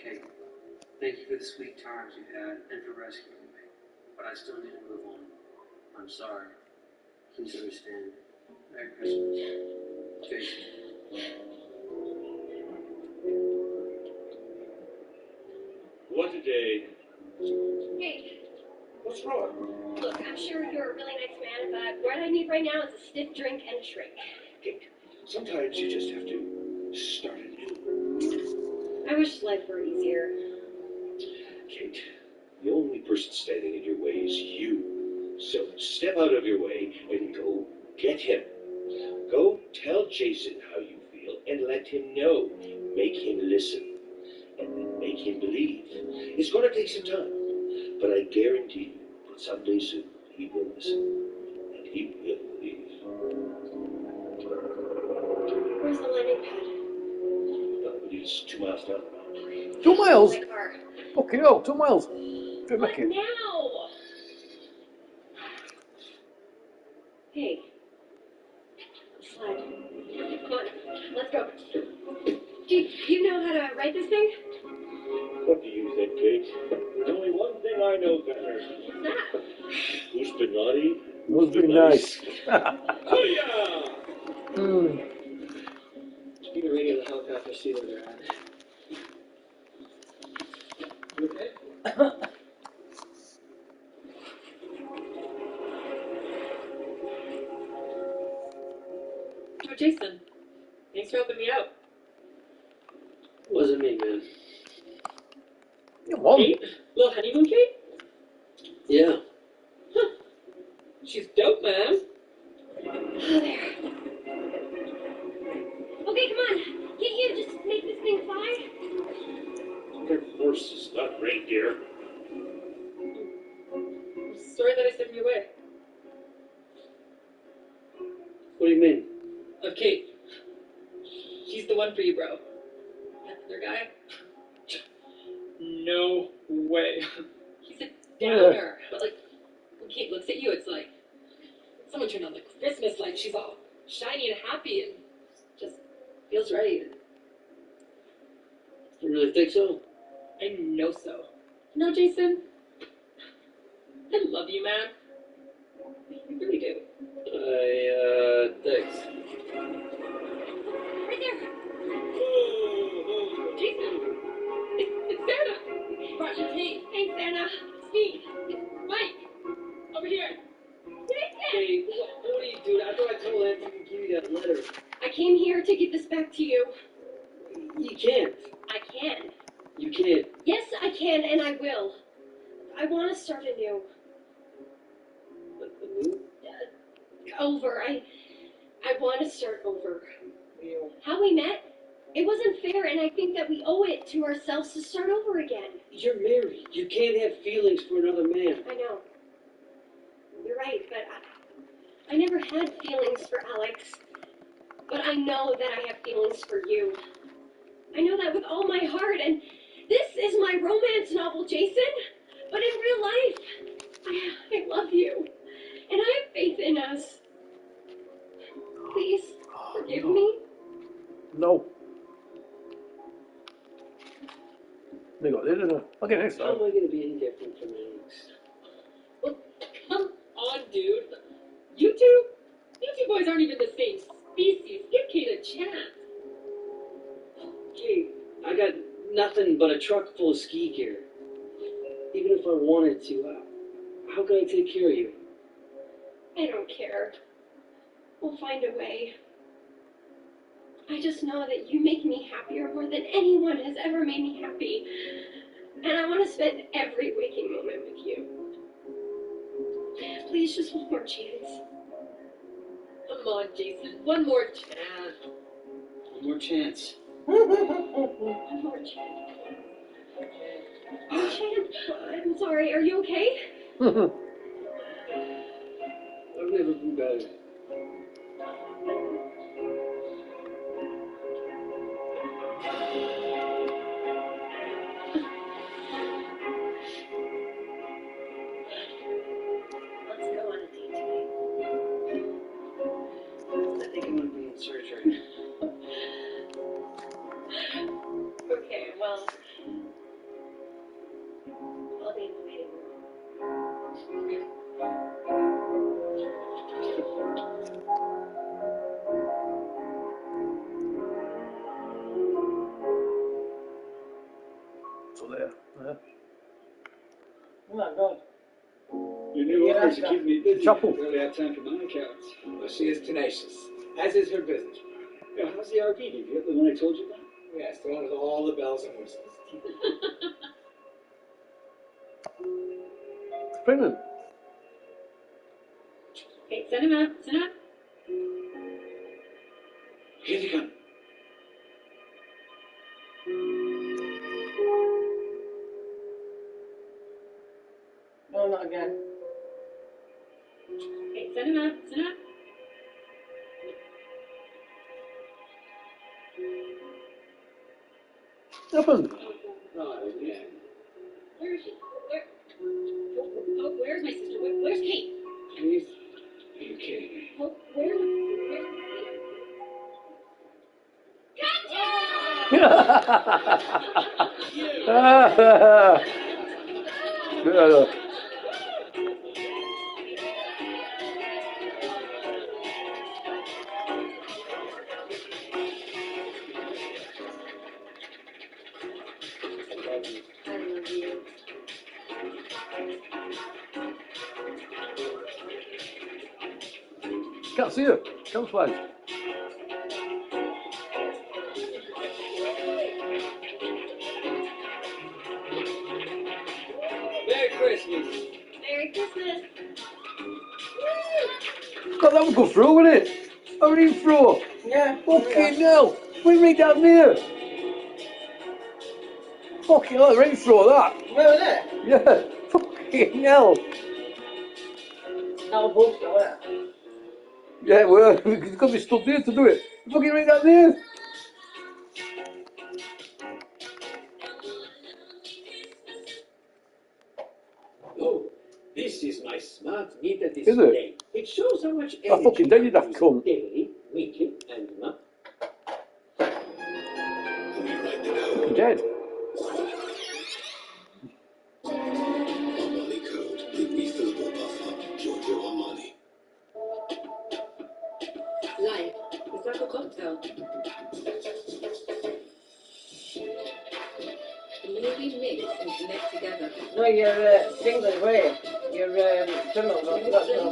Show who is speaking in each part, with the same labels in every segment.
Speaker 1: Kate, thank you for the sweet times you had and for rescuing me. But I still need to move on. I'm sorry. Please understand. Merry Christmas. Jason.
Speaker 2: What a day.
Speaker 3: Hey.
Speaker 2: What's wrong?
Speaker 3: Look, I'm sure you're a really nice man, but what I need right now is a stiff drink and a shrink.
Speaker 2: Kate, sometimes you just have to start anew.
Speaker 3: I wish life were easier.
Speaker 2: Kate, the only person standing in your way is you. So step out of your way and go get him. Go tell Jason how you feel and let him know. Make him listen. And then make him believe. It's going to take some time. But I guarantee you that someday soon he will listen. And he will believe.
Speaker 3: Where's the landing pad?
Speaker 2: It's 2 miles down the mountain.
Speaker 4: 2 miles?
Speaker 3: My car.
Speaker 4: Okay, oh, 2 miles.
Speaker 3: What
Speaker 4: Make it.
Speaker 3: now? Hey. Slide. Come on, let's go. Do you know how to ride this thing?
Speaker 2: What do you think, Kate? There's only one thing I know better.
Speaker 3: What's that?
Speaker 2: Who's been naughty?
Speaker 4: Must be nice.
Speaker 2: Hoo-yah!
Speaker 1: You can radio the helicopter, see where they're at. You okay?
Speaker 5: Oh, Jason. Thanks for helping me out.
Speaker 1: Wasn't me, man.
Speaker 4: Come on.
Speaker 5: Kate? Little honeymoon Kate?
Speaker 1: Yeah.
Speaker 5: Huh. She's dope, man.
Speaker 3: Oh, there. Okay, come on. Can't you just make this thing fly?
Speaker 2: They're horses, not reindeer.
Speaker 5: I'm sorry that I sent you away.
Speaker 1: What do you mean?
Speaker 5: Kate. She's the one for you, bro. That other guy? No way. He's a downer. But, like, when Kate looks at you, it's like someone turned on the Christmas lights. She's all shiny and happy and just feels right.
Speaker 1: You really think so?
Speaker 5: I know so. No, Jason? I love you, man. I really do.
Speaker 1: Thanks.
Speaker 3: Right there.
Speaker 5: Whoa, Jason! It's Santa! Brought you Kate.
Speaker 3: Thanks, Anna.
Speaker 5: Steve! Mike! Over here!
Speaker 3: Jason!
Speaker 1: Hey, what are you doing? I thought I told Anthony to give you that letter.
Speaker 3: I came here to give this back to you.
Speaker 1: You can't.
Speaker 3: I can.
Speaker 1: You can't.
Speaker 3: Yes, I can, and I will. I want to start anew.
Speaker 1: Anew?
Speaker 3: Over. I want to start over. How we met, it wasn't fair, and I think that we owe it to ourselves to start over again.
Speaker 1: You're married. You can't have feelings for another man.
Speaker 3: I know. You're right, but I never had feelings for Alex. But I know that I have feelings for you. I know that with all my heart, and this is my romance novel, Jason. But in real life, I love you, and I have faith in us. Please, forgive me.
Speaker 4: No. They got this, okay, next
Speaker 1: How
Speaker 4: time.
Speaker 1: am I going to be any different from Alex?
Speaker 5: Well, come on, dude. You two boys aren't even the same species. Give Kate a chance.
Speaker 1: Kate, I got nothing but a truck full of ski gear. Even if I wanted to, how can I take care of you?
Speaker 3: I don't care. We'll find a way. I just know that you make me happier more than anyone has ever made me happy. And I want to spend every waking moment with you. Please, just one more chance.
Speaker 5: Come on, Jason. One more chance.
Speaker 1: One more chance.
Speaker 3: One more chance. One chance? I'm sorry, are you okay?
Speaker 1: I've never been better.
Speaker 3: Let's go on a date tonight.
Speaker 1: I think I'm going to be in surgery.
Speaker 3: Okay, well,
Speaker 4: So there. Yeah.
Speaker 6: Oh my God.
Speaker 7: Your new
Speaker 6: Yeah,
Speaker 7: orders are
Speaker 6: that's
Speaker 7: keeping me busy.
Speaker 4: Chapel.
Speaker 7: Barely have time for my accounts.
Speaker 8: Well, she is tenacious, as is her business.
Speaker 7: Yeah, how's the RV? Did you get the one I told you about?
Speaker 8: Yes, the one with all the bells and whistles.
Speaker 4: It's pregnant.
Speaker 5: Okay, send him out. Send him out.
Speaker 2: Here they come.
Speaker 6: No, not again.
Speaker 5: Okay, send him out. Send him out.
Speaker 4: What happened?
Speaker 8: Not again.
Speaker 5: Where is she? Where? Oh, where's my sister? Where's Kate?
Speaker 8: Please? Are you kidding me?
Speaker 5: Oh, where's Kate?
Speaker 4: Yeah.
Speaker 5: I love you.
Speaker 4: Can't see her. Camouflage.
Speaker 8: Merry Christmas.
Speaker 3: Merry Christmas.
Speaker 4: God, that would go through, wouldn't it? How would he throw?
Speaker 6: Yeah.
Speaker 4: Fucking hell. We read down there. Fucking hell, right through that.
Speaker 6: Where was it?
Speaker 4: Yeah. Fucking hell.
Speaker 6: Not a book, though, was it?
Speaker 4: Yeah, well, he's got to be stood there to do it. Fucking right down there.
Speaker 9: Oh, this is my smart meter
Speaker 4: Is it?
Speaker 9: display. It shows how much
Speaker 4: I fucking
Speaker 9: energy
Speaker 4: dated that
Speaker 9: I use
Speaker 4: cunt.
Speaker 9: daily, weekly, and monthly.
Speaker 4: Dead.
Speaker 2: Money code. Refillable buffer. Giorgio Armani.
Speaker 5: Life. It's like a cocktail. The more we mix and connect together,
Speaker 6: No, your England way. Your Tremel got no,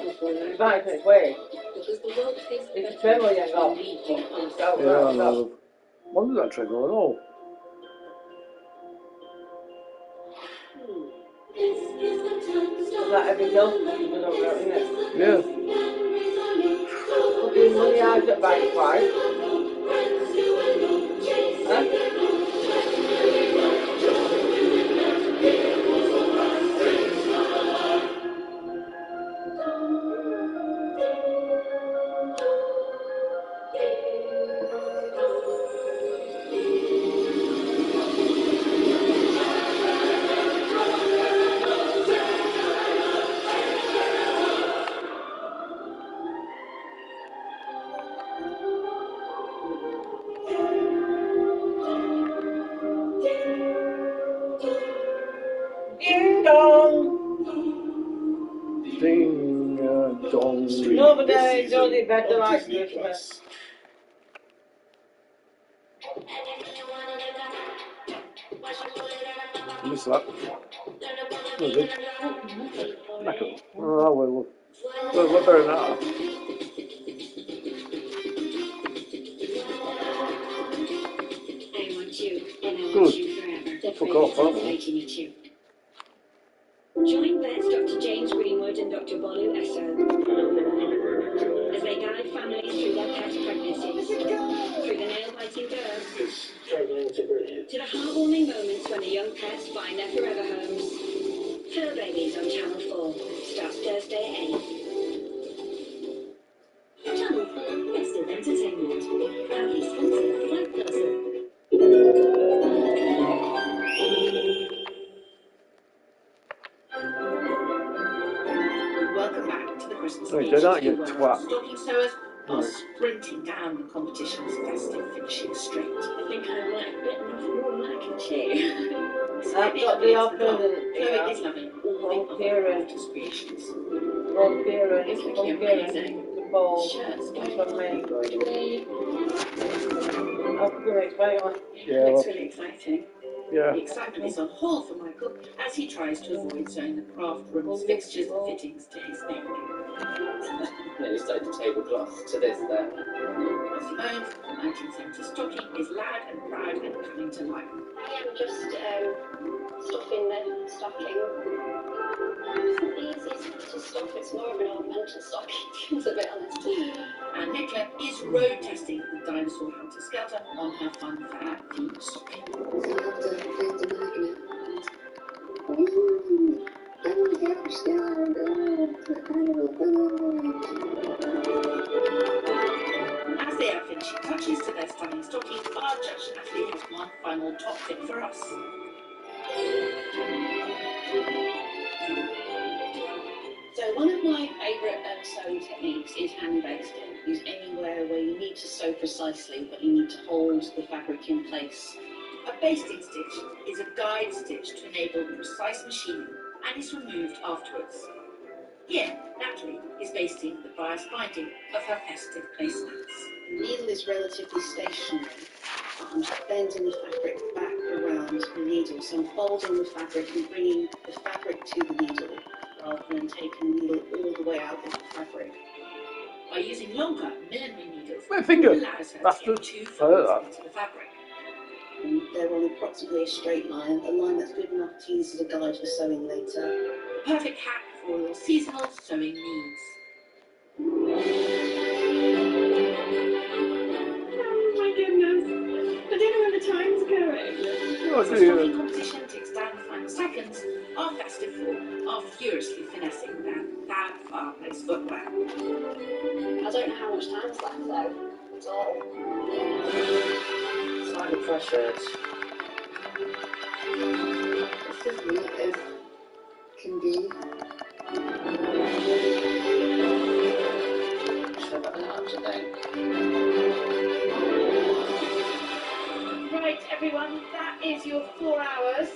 Speaker 6: revised its way.
Speaker 5: because the world tastes
Speaker 6: It's
Speaker 5: better
Speaker 6: Tremel you got.
Speaker 5: when we do us.
Speaker 4: Yeah, I know. Wonder that trick going on.
Speaker 6: Is that every girl? Isn't it?
Speaker 4: Yeah.
Speaker 6: Fucking money out at bank five. Huh? Ding dong!
Speaker 4: Ding dong.
Speaker 6: Nobody does it better like Christmas.
Speaker 4: Miss that. No good. Knacker. Oh, well, we're better than that.
Speaker 5: I want you, and I
Speaker 4: Good.
Speaker 5: want you forever.
Speaker 4: Fuck off, huh?
Speaker 5: Nice to meet you.
Speaker 3: Join vets Dr. James Greenwood and Dr. Bolu Esso as they guide families through their pet pregnancies, through the nail-biting births, to the heartwarming moments when the young pets find their forever homes. Fur Babies on Channel 4 starts Thursday at 8. Channel 4 Best of Entertainment. Proudly sponsored by Puzzle.
Speaker 10: Welcome back to the Christmas
Speaker 4: Right,
Speaker 10: speech.
Speaker 4: do that, you twat.
Speaker 10: Stocking sewers are
Speaker 4: Right.
Speaker 10: sprinting down the competition's festive finishing straight.
Speaker 3: I think I might have bitten off more than I can chew.
Speaker 6: I've got the offer
Speaker 10: Chloe
Speaker 6: that
Speaker 10: is loving all the
Speaker 6: Ron
Speaker 10: other
Speaker 6: Kieran.
Speaker 10: artist creations.
Speaker 6: Ron Kieran,
Speaker 10: It's
Speaker 6: Ron
Speaker 10: looking
Speaker 6: Kieran,
Speaker 10: amazing.
Speaker 6: the ball,
Speaker 10: Shirts,
Speaker 6: from me. I'm going to explain it.
Speaker 10: Yeah,
Speaker 4: Yeah,
Speaker 10: looks
Speaker 4: well.
Speaker 10: really exciting.
Speaker 4: Yeah.
Speaker 10: The excitement is on hold for Michael as he tries to avoid sewing the craft room's fixtures and fittings to his neck.
Speaker 8: Nearly sewed the tablecloth to this there.
Speaker 10: Simone's 1970s stocking is loud and proud and coming to life.
Speaker 3: I am just stuffing the stocking. It's not the easiest to stuff, it's more of an ornamental stocking, to be honest.
Speaker 10: And Nicola is road testing the dinosaur Helter Skelter on her fun fair themed stocking.
Speaker 11: So I have to find the magnet. I'm hamster,
Speaker 10: As they are finishing touches to their stunning stocking, our judge Natalie has one final top tip for us.
Speaker 12: So one of my favourite sewing techniques is hand basting. Use anywhere where you need to sew precisely, but you need to hold the fabric in place.
Speaker 10: A basting stitch is a guide stitch to enable precise machining and is removed afterwards. Here, Natalie is basting the bias binding of her festive placemats.
Speaker 12: The needle is relatively stationary. I'm just bending the fabric back around the needle, so I'm folding the fabric and bringing the fabric to the needle rather than taking the needle all the way out of the fabric.
Speaker 10: By using longer millinery needles,
Speaker 4: My finger.
Speaker 10: it allows her to
Speaker 4: Bastard.
Speaker 10: get two
Speaker 4: I heard
Speaker 10: folds
Speaker 4: that.
Speaker 10: into the fabric.
Speaker 12: And they're on approximately a straight line, a line that's good enough to use as a guide for sewing later.
Speaker 10: A perfect hack for your seasonal sewing needs.
Speaker 3: Oh my goodness, I don't know where the time's going.
Speaker 4: Oh,
Speaker 10: As the
Speaker 4: dear.
Speaker 10: stocking competition takes down the final seconds, our festive four are furiously finessing their fab fireplace footwear.
Speaker 3: I don't know how much time's left though, at all.
Speaker 1: Slightly pressured.
Speaker 11: It's as neat as can be.
Speaker 12: So I've got an hour today.
Speaker 5: Right, everyone, that is your 4 hours.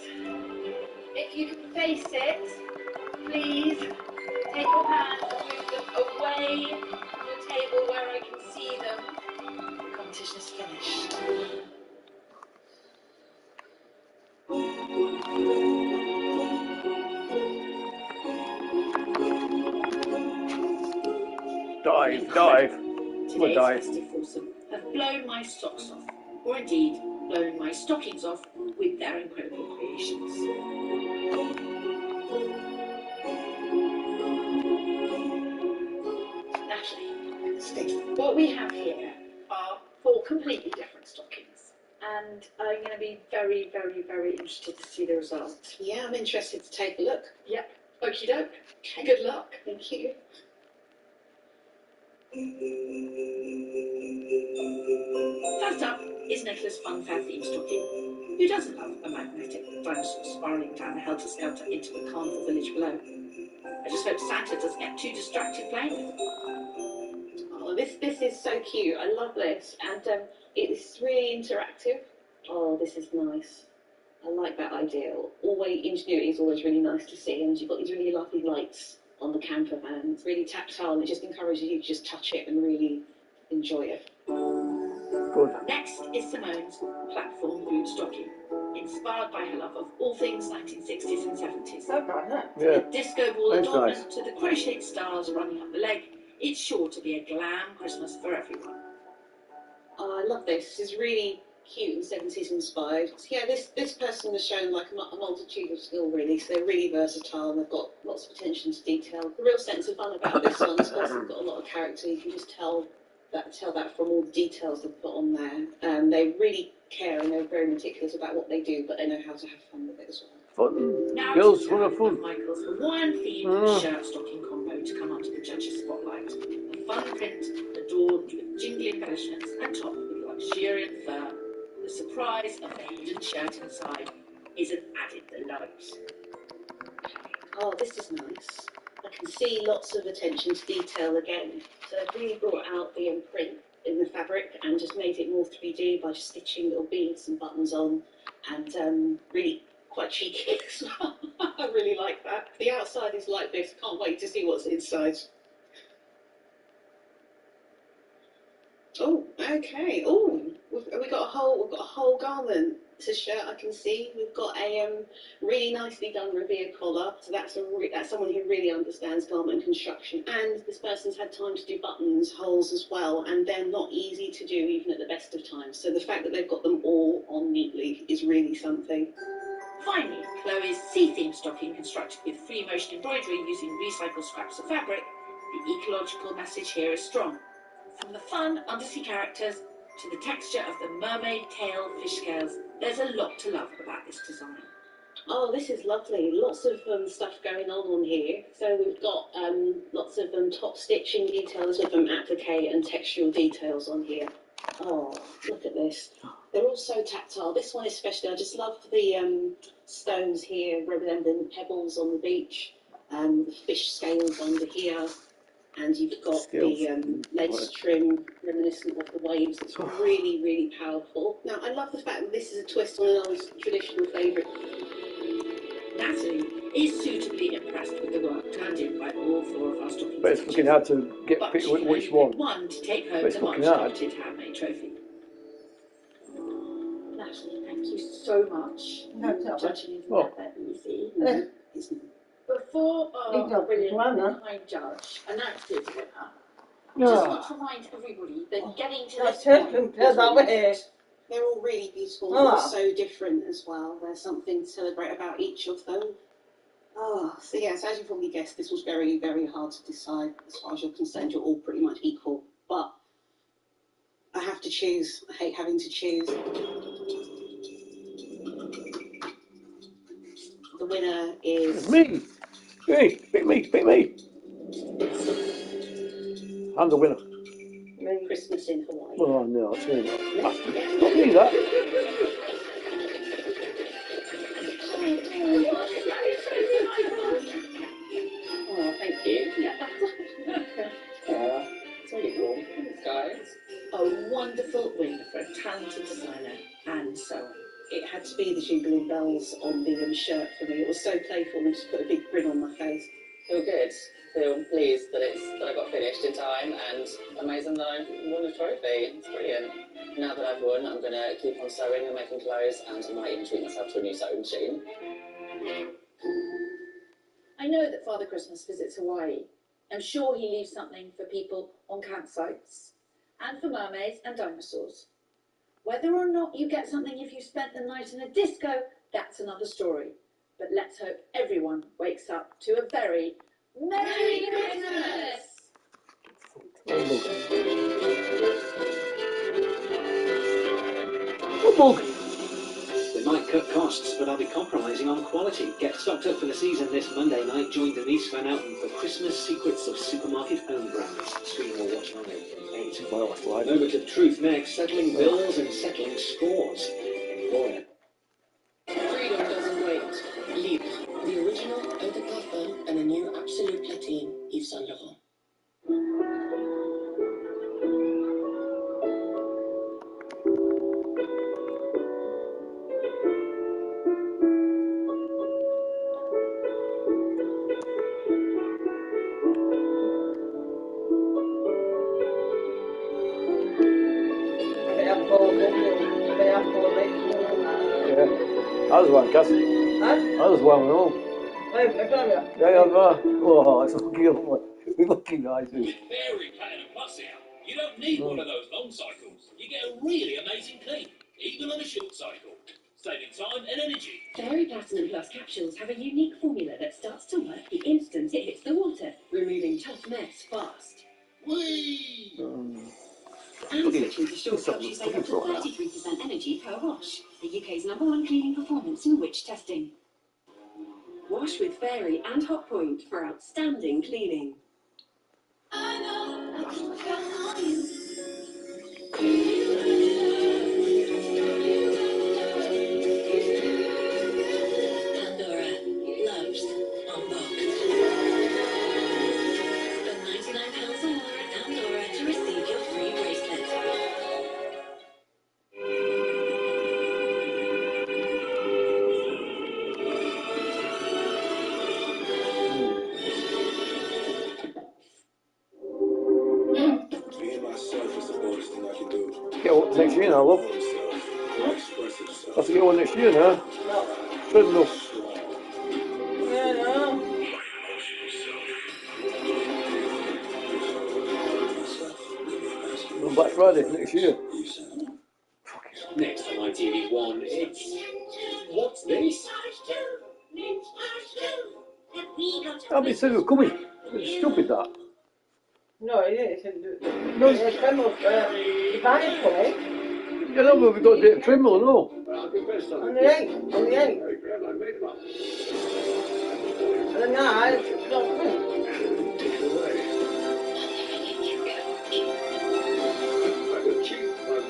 Speaker 5: If you can face it, please take your hands and move them away from the table where I can see them.
Speaker 12: The competition is finished.
Speaker 4: Dive, dive. We'll
Speaker 10: Today's
Speaker 4: dive.
Speaker 10: festive foursome have blown my socks off, or indeed blown my stockings off with their incredible creations.
Speaker 5: Natalie, Steve, what we have here are 4 completely different stockings. And I'm going to be very, very, very interested to see the results.
Speaker 12: Yeah, I'm interested to take a look.
Speaker 5: Yep. Okie doke. Good luck.
Speaker 12: Thank you.
Speaker 10: First up is Nicola's Funfair themed stocking. Who doesn't love a magnetic dinosaur spiralling down a helter skelter into the carnival village below? I just hope Santa doesn't get too distracted playing with it.
Speaker 12: Oh, this is so cute. I love this, and it's really interactive. Oh, this is nice. I like that idea. Always ingenuity is always really nice to see, and you've got these really lovely lights on the camper van. It's really tactile, and it just encourages you to just touch it and really enjoy it.
Speaker 4: Good.
Speaker 10: Next is Simone's platform boot stocking, inspired by her love of all things 1960s and 70s.
Speaker 6: So far, huh?
Speaker 4: Yeah.
Speaker 10: The disco ball
Speaker 4: That's
Speaker 10: adornment
Speaker 4: nice.
Speaker 10: to the crocheted stars running up the leg, it's sure to be a glam Christmas for everyone.
Speaker 12: Oh, I love this. This is really cute and 70s inspired. So yeah, this person has shown like a multitude of skill really, so they're really versatile and they've got lots of attention to detail. The real sense of fun about this one's also got a lot of character. You can just tell that from all the details they've put on there. They really care and they're very meticulous about what they do, but they know how to have fun with it as well.
Speaker 4: Fun.
Speaker 10: Now
Speaker 4: Girls
Speaker 10: it's
Speaker 4: full
Speaker 10: time
Speaker 4: of
Speaker 10: for
Speaker 4: fun.
Speaker 10: Michael's Hawaiian-themed shirt stocking combo to come onto the judges' spotlight. A fun print adorned with jingly embellishments and topped with luxuriant fur. The surprise of the hidden shirt inside is an added delight.
Speaker 12: Oh, this is nice. I can see lots of attention to detail again. So they've really brought out the imprint in the fabric and just made it more 3D by just stitching little beads and buttons on, and really quite cheeky as well. I really like that. The outside is like this. Can't wait to see what's inside. Oh, okay. Oh, we've got a whole garment It's a shirt I can see. We've got a really nicely done Revere collar, so that's that's someone who really understands garment construction. And this person's had time to do buttons, holes as well, and they're not easy to do even at the best of times. So the fact that they've got them all on neatly is really something.
Speaker 10: Finally, Chloe's sea-themed stocking constructed with free motion embroidery using recycled scraps of fabric. The ecological message here is strong. From the fun undersea characters to the texture of the mermaid tail fish scales, there's a lot to love about this design.
Speaker 12: Oh, this is lovely. Lots of stuff going on here. So we've got lots of top stitching details with applique and textural details on here. Oh, look at this. They're all so tactile. This one especially, I just love the stones here resembling the pebbles on the beach, the fish scales under here, and you've got the lace trim reminiscent of the waves. It's really, really powerful. Now, I love the fact that this is a twist on an old traditional favourite.
Speaker 10: Natalie is suitably impressed with the work turned in by all 4 of our stocking
Speaker 4: But it's looking hard to get
Speaker 10: but
Speaker 4: pick
Speaker 10: she
Speaker 4: which
Speaker 10: only
Speaker 4: one.
Speaker 10: picked one to take home
Speaker 4: But it's
Speaker 10: the much
Speaker 4: looking hard.
Speaker 10: coveted handmade trophy. Natalie, thank you so much.
Speaker 6: No, it's not.
Speaker 10: Judging is
Speaker 4: What?
Speaker 10: never easy.
Speaker 12: It's
Speaker 10: Before
Speaker 6: He's
Speaker 10: our
Speaker 6: not
Speaker 10: brilliant
Speaker 6: one, huh?
Speaker 10: and kind judge announces its winner,
Speaker 4: No.
Speaker 10: just want to remind everybody that getting to
Speaker 6: That's
Speaker 10: this
Speaker 6: it,
Speaker 10: point
Speaker 6: compared that way.
Speaker 12: They're all really beautiful,
Speaker 6: Oh.
Speaker 12: but so different as well. There's something to celebrate about each of them. Oh, so yes, as you probably guessed, this was very, very hard to decide. As far as you're concerned, you're all pretty much equal. But I have to choose. I hate having to choose. The winner
Speaker 4: It's
Speaker 12: is...
Speaker 4: me. Hey, pick me, pick me. I'm the winner.
Speaker 12: Christmas in Hawaii.
Speaker 4: Oh no, it's me. Not me, that.
Speaker 8: Oh, thank you. It's really cool. Thanks, guys.
Speaker 10: a wonderful win for a talented designer and sewer.
Speaker 12: It had to be the jingling bells on the shirt for me. It was so playful and just put a big grin on my face.
Speaker 8: Feel good. Feel pleased that I got finished in time, and amazing that I won a trophy. It's brilliant. Now that I've won, I'm gonna keep on sewing and making clothes, and I might even treat myself to a new sewing machine.
Speaker 5: I know that Father Christmas visits Hawaii. I'm sure he leaves something for people on campsites, and for mermaids and dinosaurs. Whether or not you get something if you spent the night in a disco, that's another story. But let's hope everyone wakes up to a very Merry Christmas!
Speaker 9: They might cut costs, but I'll be compromising on quality. Get stocked up for the season this Monday night. Join Denise Van Outen for Christmas Secrets of Supermarket Own Brands. Stream or watch live from 8. Over to Truth next, settling bills and settling scores. Gloria.
Speaker 13: Freedom doesn't wait. Libre, the original eau de parfum and a new Absolute Platine Yves Saint Laurent.
Speaker 4: I was one, Cass. I was one, no. Oh, it's looking nice.
Speaker 14: Fairy Planet Plus here. You don't need one of those long cycles. You get a really amazing clean, even on a short cycle, saving time and energy.
Speaker 15: Fairy Platinum Plus capsules have a unique formula that starts to work the instant it hits the water, removing tough mess fast.
Speaker 14: Whee!
Speaker 15: And switching to short helps you save up to 33% energy per wash. The UK's #1 cleaning performance in witch testing. Wash with Fairy and Hotpoint for outstanding cleaning.
Speaker 13: Pandora loves Unboxed. Spend £99 or more at Pandora to receive your free bracelet.
Speaker 16: Being myself is the boldest thing I can do.
Speaker 4: Get what next year now, love.
Speaker 16: I express yourself.
Speaker 4: Have to get one next year now. Treadmill.
Speaker 6: Yeah, no.
Speaker 4: On Black Friday next year.
Speaker 9: Next on ITV1, it's... What's this?
Speaker 4: How many said it was coming? It's stupid that.
Speaker 6: No, it isn't. No, it's Tremor's device for it.
Speaker 4: You know, but we've got a date of Trimble, no?
Speaker 6: On the 8th. On the 8th. And the 9th, it's not good.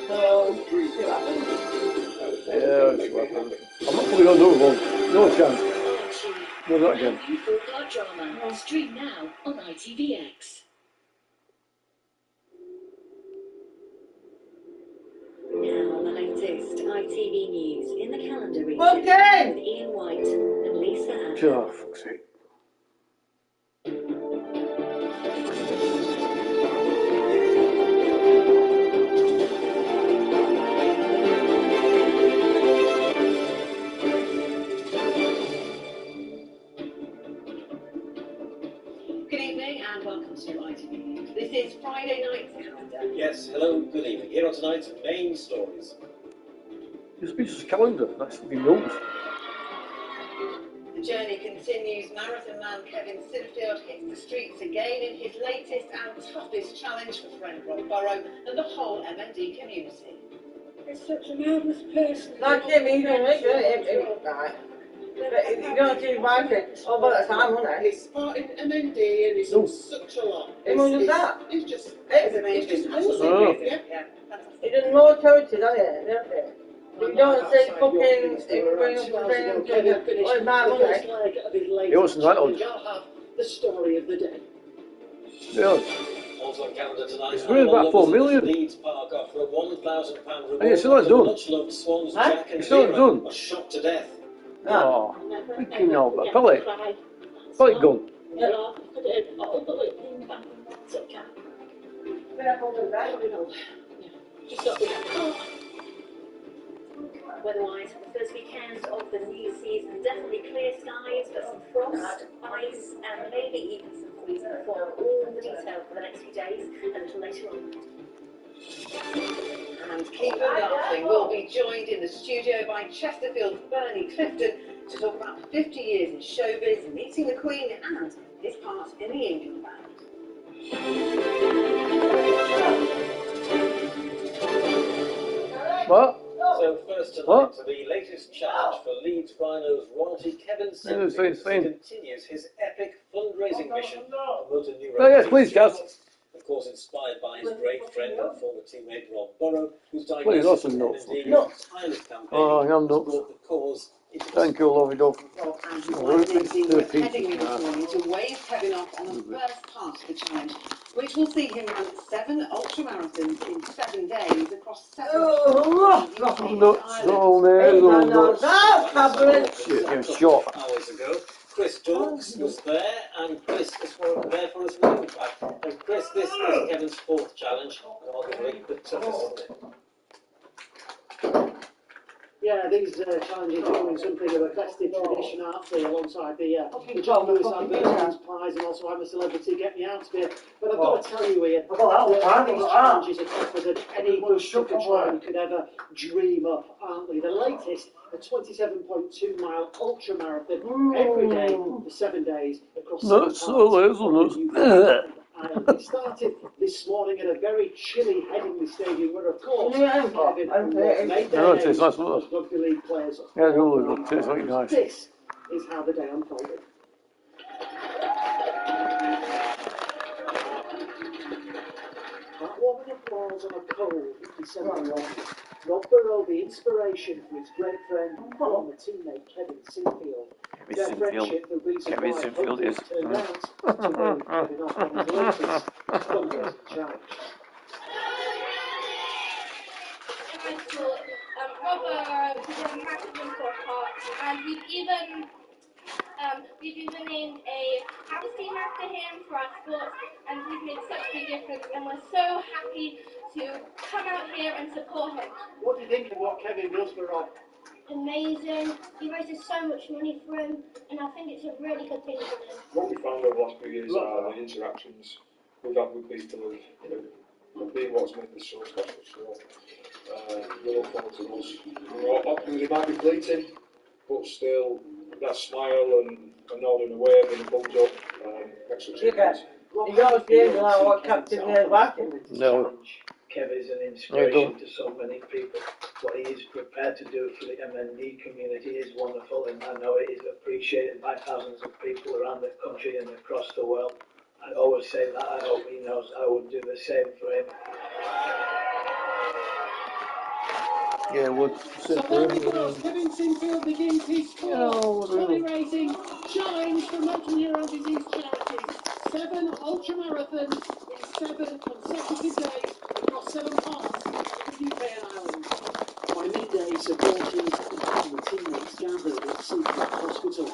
Speaker 6: So, see what happens.
Speaker 4: Yeah, see what happens. I'm not putting on another one. No chance. No, not again.
Speaker 15: Four-part drama. Stream now on ITVX. Now the latest ITV news in the calendar region
Speaker 6: Okay.
Speaker 15: with Ian White and Lisa Adler.
Speaker 4: Oh, fuck's sake.
Speaker 16: Good evening and welcome to ITV News. This is Friday night's calendar.
Speaker 17: Yes, hello, good evening. Here are tonight's main stories.
Speaker 4: This is calendar. That's fucking notes.
Speaker 16: The journey continues. Marathon man Kevin Sinfield hits the streets again in his latest and toughest challenge for friend Rob Burrow and the whole MND community.
Speaker 18: It's such a marvellous person.
Speaker 6: Like him, he don't make it. Right. But you don't see why it all by the time, won't it?
Speaker 18: He's part in MND and he's done such a lot.
Speaker 6: He does that.
Speaker 18: It's just
Speaker 6: It's
Speaker 18: just
Speaker 6: awesome.
Speaker 4: Oh.
Speaker 18: yeah.
Speaker 6: He does more territory, doesn't he? Don't he? You don't say fucking, he can bring up the thing to the, my money.
Speaker 4: He wasn't right on.
Speaker 18: Have the story of the day.
Speaker 4: Yeah.
Speaker 17: Also on calendar tonight,
Speaker 4: It's worth about 4 million.
Speaker 17: Leeds Park offer a £1,000 reward.
Speaker 4: Hey, it's still not done.
Speaker 17: Much-loved Swans
Speaker 6: Huh?
Speaker 17: Jack and
Speaker 4: It's still not
Speaker 17: Vera
Speaker 4: done.
Speaker 17: were shot to death.
Speaker 4: Oh, freaking hell, but pellet. Pellet gun.
Speaker 15: Weather-wise, for the first weekend of the new season, definitely clear skies, but some frost, ice, and maybe even some freezing before. All the detail for the next few days a little later on.
Speaker 16: And keep on laughing. We'll be joined in the studio by Chesterfield's Bernie Clifton to talk about 50 years in showbiz, meeting the Queen and his part in the England band.
Speaker 4: What?
Speaker 17: So first tonight,
Speaker 4: What?
Speaker 17: the latest challenge for Leeds Rhinos royalty Kevin
Speaker 4: Yeah, it's
Speaker 17: Sinfield
Speaker 4: fine.
Speaker 17: continues his epic fundraising mission to promote a new
Speaker 4: Oh, yes, please, Gaz.
Speaker 17: Of course, inspired by his great friend and former teammate Rob Burrow, who's
Speaker 4: Please,
Speaker 17: diagnosed
Speaker 4: that's
Speaker 17: with
Speaker 4: a note.
Speaker 17: MND
Speaker 4: No.
Speaker 17: tireless campaign
Speaker 4: Oh, I am
Speaker 17: to
Speaker 4: nuts.
Speaker 17: support the cause.
Speaker 4: Thank you, lovely dog.
Speaker 16: Well, and
Speaker 4: Oh,
Speaker 16: one
Speaker 4: it's
Speaker 16: MND
Speaker 4: the
Speaker 16: was heading
Speaker 4: pieces
Speaker 16: in
Speaker 4: now.
Speaker 16: this morning to wave Kevin off on the first part of the challenge, which will see him run 7 ultramarathons in 7 days across 7
Speaker 4: Nuts, all there, all nuts. Shit,
Speaker 17: Exactly
Speaker 4: getting shot.
Speaker 17: hours ago. Chris Dawkes was there, and Chris is there for us now. In fact, and Chris, this is Kevin's 4th challenge, and arguably the toughest, isn't it?
Speaker 18: Yeah, these challenges are doing something of a festive tradition, aren't they, alongside the John Lewis advertising prize and also I'm a Celebrity, Get Me Out bit. But I've got to tell you, Ian, these challenges are tougher than any sugar try you could ever dream up, aren't they? The latest, a 27.2 mile ultra marathon every day for 7 days across
Speaker 4: Nuts,
Speaker 18: seven
Speaker 4: all
Speaker 18: parts
Speaker 4: there, all
Speaker 18: of the
Speaker 4: nuts.
Speaker 18: UK. It started this morning at a very chilly Headingley Stadium where, of course,
Speaker 6: Yeah.
Speaker 18: Kevin and Rob made
Speaker 4: Yeah,
Speaker 18: their
Speaker 4: it tastes
Speaker 18: names
Speaker 4: nice, doesn't
Speaker 18: as rugby league players.
Speaker 4: Yeah, it really does. Tastes like nice.
Speaker 18: This is how the day unfolded. Heartwarming applause on a cold December morning. Rob Burrow, the inspiration for his great friend and former teammate Kevin Sinfield. Their
Speaker 4: Sinfield.
Speaker 18: friendship, the reason
Speaker 4: Kevin
Speaker 18: why
Speaker 4: Sinfield
Speaker 18: Hope
Speaker 4: is.
Speaker 18: turned out to win Kevin off on his latest fundraising challenge.
Speaker 19: Rob Burrow is a massive import part, and we've even named a house team after him for our sports, and he's made such a big difference, and we're so happy to come out here and support him.
Speaker 18: What do you think of what Kevin does for Rob?
Speaker 19: amazing. He raises so much money for him, and I think it's a really good thing for him.
Speaker 20: What we found over the last few years are the interactions we've had with people who've been what's made this show special. So we look forward to those. They might be fleeting, but still that smile and a nod and a wave and a thumbs up makes such a difference.
Speaker 6: You don't see what Captain is watching.
Speaker 4: No.
Speaker 21: Kev is an inspiration to so many people. What he is prepared to do for the MND community is wonderful, and I know it is appreciated by thousands of people around the country and across the world. I always say that. I hope he knows I would do the same for him.
Speaker 4: Yeah, would.
Speaker 18: So there we go. Kevin Sinfield begins his money raising challenge for motor neuron disease charities. 7 ultramarathons in 7 consecutive days across 7 parts of the UK and Ireland. By midday, supporters and former teammates gathered at Seaford Hospital.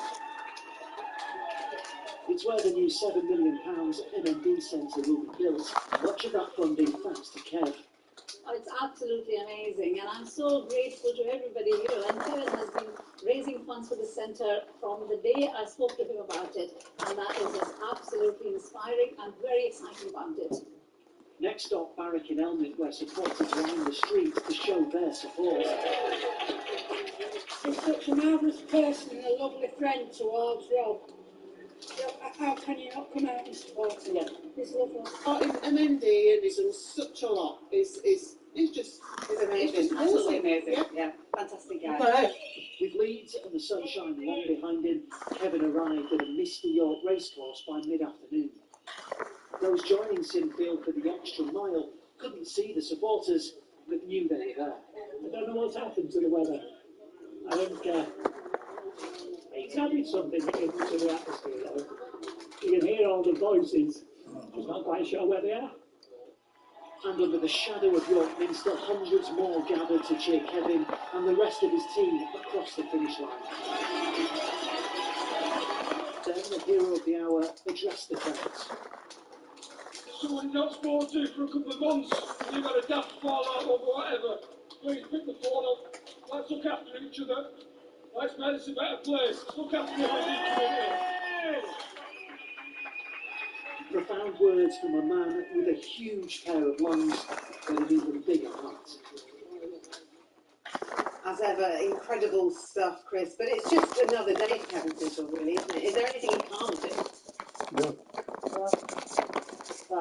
Speaker 18: It's where the new £7 million MND centre will be built. Much of that funding thanks to Kev.
Speaker 22: Oh, it's absolutely amazing, and I'm so grateful to everybody here. And Kevin has been raising funds for the centre from the day I spoke to him about it, and that is just absolutely inspiring. I'm very excited about it.
Speaker 18: Next stop, Barrack in Elmet, where supporters line the streets to show their support.
Speaker 23: He's such a marvellous person and a lovely friend towards Rob. How can you not come out and support him? Yeah. He's lovely.
Speaker 10: MND and he's done such a lot. He's just amazing.
Speaker 22: Absolutely amazing. Yeah, fantastic guy.
Speaker 18: With Leeds and the sunshine long behind him, Kevin arrived at a misty York racecourse by mid-afternoon. Those joining Sinfield for the extra mile couldn't see the supporters, but knew they were there.
Speaker 7: I don't know what's happened to the weather. I think it's added something into the atmosphere, though. You can hear all the voices. I'm not quite sure where they are.
Speaker 18: And under the shadow of York Minster, hundreds more gathered to cheer Kevin and the rest of his team across the finish line. Then the hero of the hour addressed the crowds.
Speaker 20: Someone you've not spoken to for a couple of months, you've had a daft fallout or whatever. Please pick the phone up. Let's look after each other. Let's make this a better place. Let's look after the community.
Speaker 18: Profound words from a man with a huge pair of lungs and an even bigger heart.
Speaker 16: As ever, incredible stuff, Chris. But it's just another day for Kevin Sinfield, really, isn't it? Is there anything he can't do?
Speaker 18: No.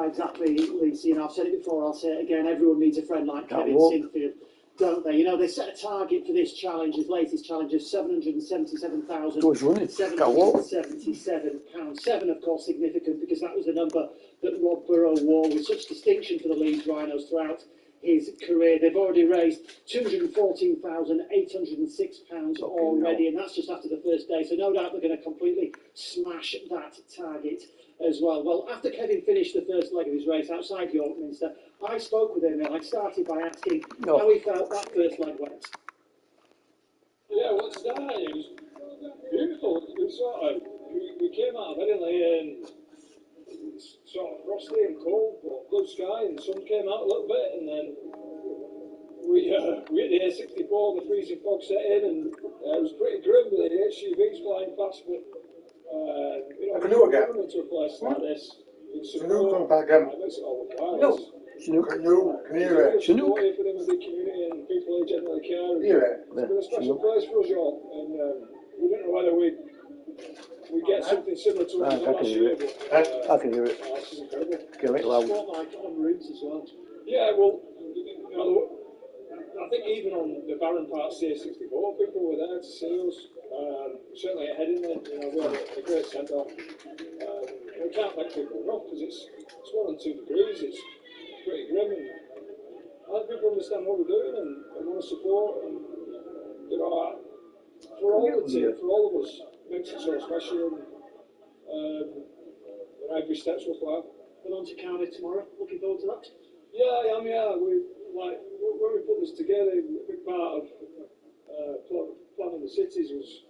Speaker 18: Exactly, Lisa. You know, I've said it before, I'll say it again. Everyone needs a friend like Kevin Sinfield, don't they? You know, they set a target for this challenge, his latest challenge, of £777,777. 7, of course, significant because that was the number that Rob Burrow wore with such distinction for the Leeds Rhinos throughout his career. They've already raised £214,806 already, and that's just after the first day, so no doubt they're going to completely smash that target as well. Well, after Kevin finished the first leg of his race outside York Minster, I spoke with him and I started by asking how he felt that first leg went.
Speaker 20: Yeah, what's that? It was beautiful. It was sort of, we came out of Headingley and it's sort of frosty and cold, but blue sky, and the sun came out a little bit, and then we hit the A64, the freezing fog set in, and it was pretty grim with the HUVs flying past, but you know, coming to a place like this, it's support, it makes it all worthwhile.
Speaker 4: Chinook.
Speaker 20: For them, a big community, and people who generally care. It's been a special place for us all, and we don't know whether we get something similar to what we got last year.
Speaker 4: I can hear it.
Speaker 20: This is incredible.
Speaker 4: Get it loud.
Speaker 18: Spotlight on routes as well.
Speaker 20: Yeah, well, you know, I think even on the barren parts of A64, people were there to see us. Certainly at Headingley, you know, we had a great send-off. We can't make people enough because it's 1 and 2 degrees. It's pretty grim, and I think people understand what we're doing and want to support. And you know, for all the team, for all of us, it makes it so special. And every step's worthwhile.
Speaker 18: Going on to Cardiff tomorrow. Looking forward to that.
Speaker 20: Yeah, I am. Yeah, we when we put this together, a big part of planning the cities was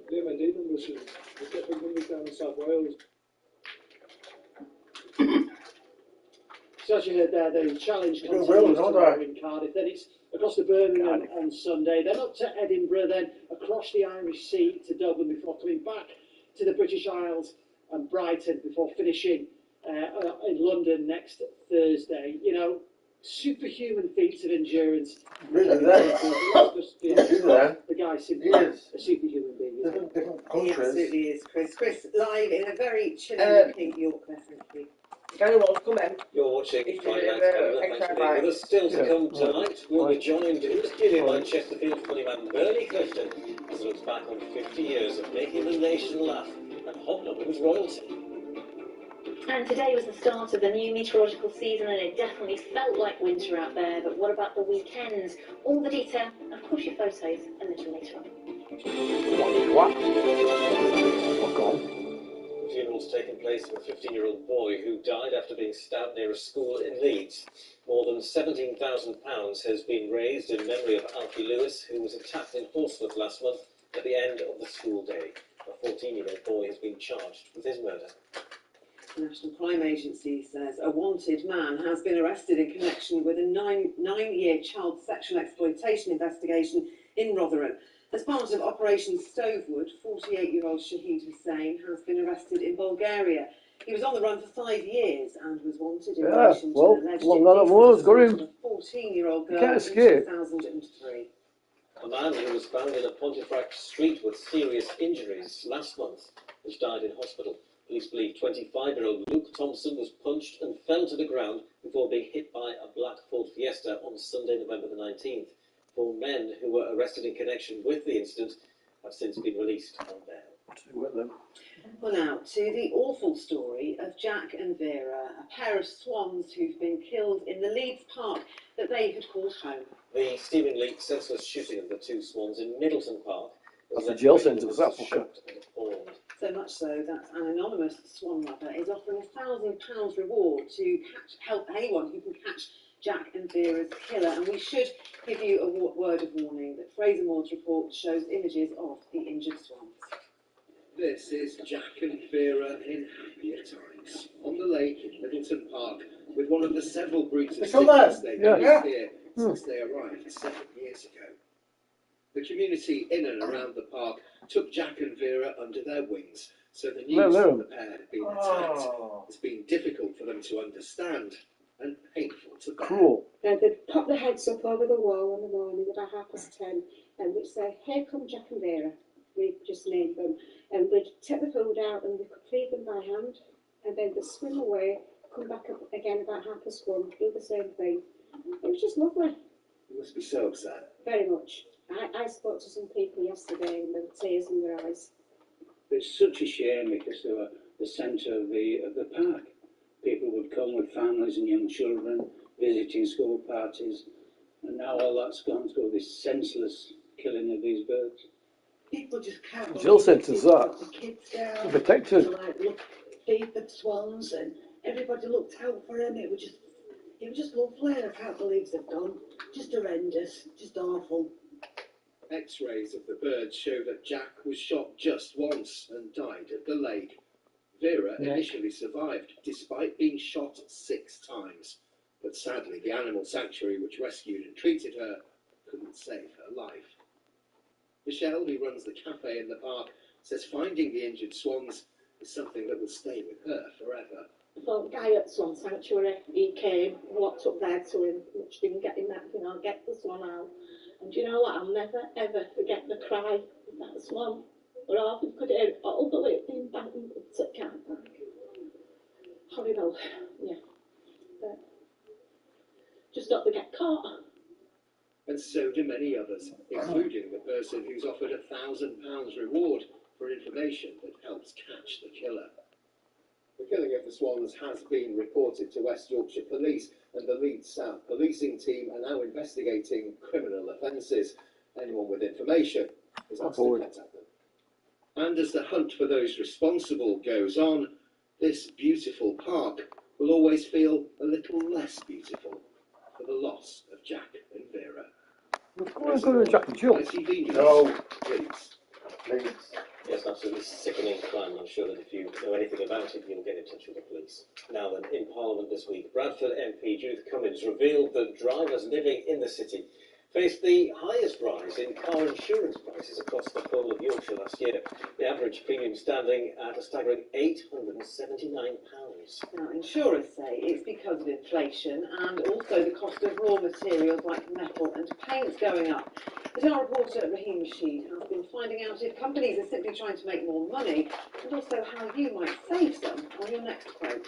Speaker 20: the MND numbers, and we've got big numbers down in South Wales.
Speaker 18: So as you heard there, the challenge continues tomorrow in Cardiff. Then it's across to Birmingham on Sunday, then up to Edinburgh, then across the Irish Sea to Dublin before coming back to the British Isles and Brighton before finishing in London next Thursday. You know, superhuman feats of endurance.
Speaker 4: Really,
Speaker 18: The guy simply is a superhuman being.
Speaker 4: Different
Speaker 16: He
Speaker 4: countries.
Speaker 16: absolutely is, Chris. Chris, live in a very chilly York, definitely.
Speaker 6: Anyone, come in.
Speaker 17: You're watching
Speaker 6: If
Speaker 17: Friday
Speaker 6: you
Speaker 17: Night
Speaker 6: have,
Speaker 17: Canada. Thanks for
Speaker 6: extra
Speaker 17: being with us. Still to
Speaker 4: Yeah.
Speaker 17: come tonight, we'll be joined in the studio by Chesterfield funny man Bernie Clifton as he looks back on 50 years of making the nation laugh and hobnobbing with royalty.
Speaker 1: And today was the start of the new meteorological season, and it definitely felt like winter out there. But what about the weekends? All the detail, and of course your photos, a little later on.
Speaker 4: What? Fuck on.
Speaker 17: The funeral's taken place of a 15-year-old boy who died after being stabbed near a school in Leeds. More than £17,000 has been raised in memory of Alfie Lewis, who was attacked in Horsforth last month at the end of the school day. A 14-year-old boy has been charged with his murder.
Speaker 16: The National Crime Agency says a wanted man has been arrested in connection with a nine-year child sexual exploitation investigation in Rotherham. As part of Operation Stovewood, 48-year-old Shahid Hussain has been arrested in Bulgaria. He was on the run for 5 years and was wanted in relation to an alleged
Speaker 4: got him.
Speaker 16: 14-year-old girl
Speaker 4: Can't
Speaker 16: in
Speaker 4: escape.
Speaker 16: 2003.
Speaker 17: A man who was found in a Pontefract street with serious injuries last month has died in hospital. Police believe 25-year-old Luke Thompson was punched and fell to the ground before being hit by a black Ford Fiesta on Sunday, November the 19th. 4 men who were arrested in connection with the incident have since been released on bail.
Speaker 16: Well, now to the awful story of Jack and Vera, a pair of swans who've been killed in the Leeds park that they had called home.
Speaker 17: The Stephen Lee senseless shooting of the 2 swans in Middleton Park was
Speaker 4: That's a jail sentence, that fucker.
Speaker 17: shocked and appalled.
Speaker 16: So much so that an anonymous swan lover is offering £1,000 reward to help anyone who can catch Jack and Vera's killer. And we should give you a word of warning that Fraser Moore's report shows images of the injured swans.
Speaker 2: This is Jack and Vera in happier times, on the lake in Middleton Park, with one of the several breeds of sickness they've lived here since they arrived 7 years ago. The community in and around the park took Jack and Vera under their wings, so the news that the pair had been attacked has been difficult for them to understand and painful to bear.
Speaker 4: Cruel.
Speaker 3: Now they'd pop their heads up over the wall in the morning about 10:30 and we'd say, "Here come Jack and Vera." We just named them. And we'd take the food out and we could feed them by hand. And then they'd swim away, come back up again about 1:30, do the same thing. It was just lovely.
Speaker 2: You must be so upset.
Speaker 3: Very much. I spoke to some people yesterday and there were tears in their eyes.
Speaker 24: It's such a shame because they were the centre of the park. People would come with families and young children, visiting school parties, and now all that's gone through this senseless killing of these birds.
Speaker 25: People just can't
Speaker 4: Jail sentence, that.
Speaker 25: the kids down.
Speaker 4: Protected.
Speaker 25: To, like, feed the swans, and everybody looked out for him. It was just lovely. I can't believe they've gone. Just horrendous, just awful.
Speaker 2: X-rays of the birds show that Jack was shot just once and died at the lake. Vera initially survived, despite being shot 6 times. But sadly, the animal sanctuary which rescued and treated her couldn't save her life. Michelle, who runs the cafe in the park, says finding the injured swans is something that will stay with her forever.
Speaker 3: The guy at Swan Sanctuary, he came, walked up there to him, which didn't get him that, get the swan out. And do you know what? I'll never ever forget the cry of that swan. We're all we could hear it all the way up the embankment to the car park. Horrible, yeah. But just hope they get caught.
Speaker 2: And so do many others, including the person who's offered £1,000 reward for information that helps catch the killer. The killing of the swans has been reported to West Yorkshire Police, and the Leeds South policing team are now investigating criminal offences. Anyone with information is asked to contact them. And as the hunt for those responsible goes on, this beautiful park will always feel a little less beautiful for the loss of Jack and Vera.
Speaker 4: What's going on with Jack and Jill?
Speaker 2: No.
Speaker 17: Please. Yes, absolutely sickening crime. I'm sure that if you know anything about it, you'll get in touch with the police. Now then, in Parliament this week, Bradford MP Judith Cummins revealed that drivers living in the city faced the highest rise in car insurance prices across the whole of Yorkshire last year. The average premium standing at a staggering £879.
Speaker 16: Now, insurers say it's because of inflation and also the cost of raw materials like metal and paint going up. But our reporter Raheem Rashid has been finding out if companies are simply trying to make more money and also how you might save some on your next quote.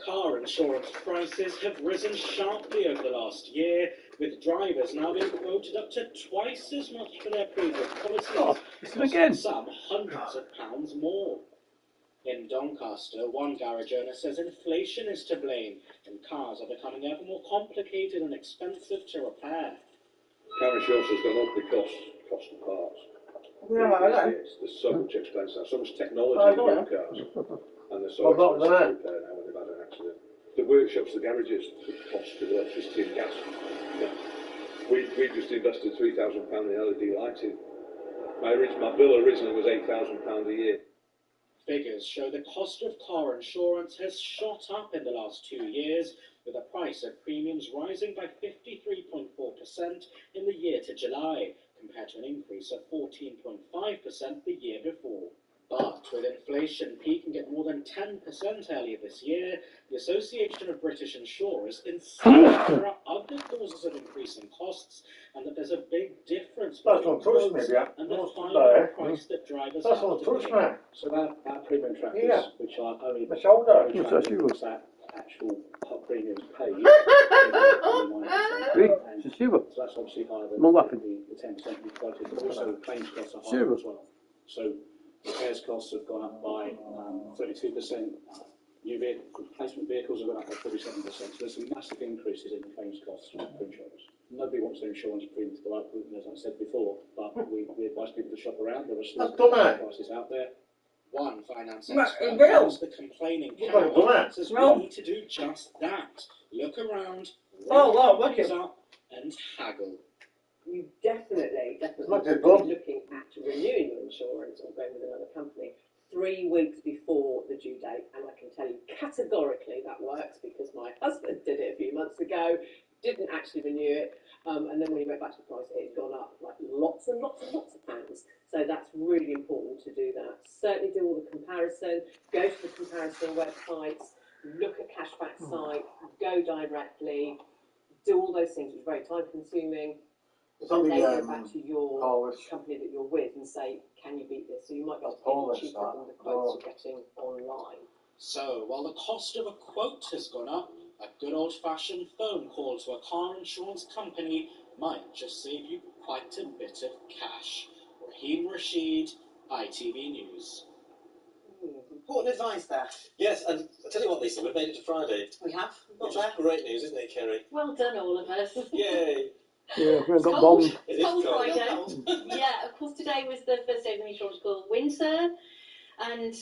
Speaker 5: Car insurance prices have risen sharply over the last year, with drivers now being quoted up to twice as much for their previous policies, costing some hundreds of pounds more. In Doncaster, one garage owner says inflation is to blame, and cars are becoming ever more complicated and expensive to repair.
Speaker 8: Car insurance has gone up because cost of parts. There's so much expense now, so much technology in new cars, and they're so expensive to repair now when they've had an accident. The workshops, the garages, the cost of electricity and gas. Yeah. We just invested £3,000 in LED lighting. My bill originally was £8,000 a year.
Speaker 5: Figures show the cost of car insurance has shot up in the last 2 years, with the price of premiums rising by 53.4% in the year to July, compared to an increase of 14.5% the year before. But with inflation peaking at more than 10% earlier this year, the Association of British Insurers insists there are other causes of increasing costs and that there's a big difference between quotes and the final price that drivers have to pay.
Speaker 4: So our premium trackers,
Speaker 5: Yeah.
Speaker 4: which are only
Speaker 5: My shoulder.
Speaker 4: which looks at actual premiums paid. So that's obviously higher than the 10% we quoted, but also claims costs are higher as well. So repairs costs have gone up by 32%. New vehicle replacement vehicles have gone up by 47%. So there's some massive increases in claims costs for insurance. Nobody wants their insurance premium to go up, as I said before, but we advise people to shop around. There are still prices out there.
Speaker 5: One finance
Speaker 6: Well,
Speaker 5: expert
Speaker 6: it will.
Speaker 5: tells the complaining
Speaker 6: Well, it will.
Speaker 5: Carol says
Speaker 6: No.
Speaker 5: we need to do just that. Look around,
Speaker 6: Oh, wow,
Speaker 5: ring companies
Speaker 6: wicked.
Speaker 5: up and haggle.
Speaker 11: You definitely
Speaker 6: Look at
Speaker 11: be
Speaker 6: it,
Speaker 11: looking at renewing your insurance or going with another company 3 weeks before the due date. And I can tell you categorically that works because my husband did it a few months ago, didn't actually renew it, and then when he went back to the price, it had gone up like lots and lots and lots of pounds. So that's really important to do that. Certainly do all the comparison, go to the comparison websites, look at cashback site, go directly, do all those things, which are very time consuming. And then go back to your company that you're with and say, can you beat this? So you might be able to get it cheaper than the quotes you're getting online.
Speaker 5: So, while the cost of a quote has gone up, a good old-fashioned phone call to a car insurance company might just save you quite a bit of cash. Raheem Rashid, ITV News.
Speaker 16: Important advice there.
Speaker 17: Yes, and I tell you what, Lisa, we've made it to Friday.
Speaker 16: We have.
Speaker 17: Which is great news, isn't it, Kerry?
Speaker 1: Well done, all of us.
Speaker 17: Yay!
Speaker 4: Yeah, we haven't got
Speaker 1: Cold.
Speaker 4: bombed.
Speaker 17: It is
Speaker 1: Cold
Speaker 17: cold.
Speaker 1: Friday. Yeah, of course, today was the first day of the meteorological winter, and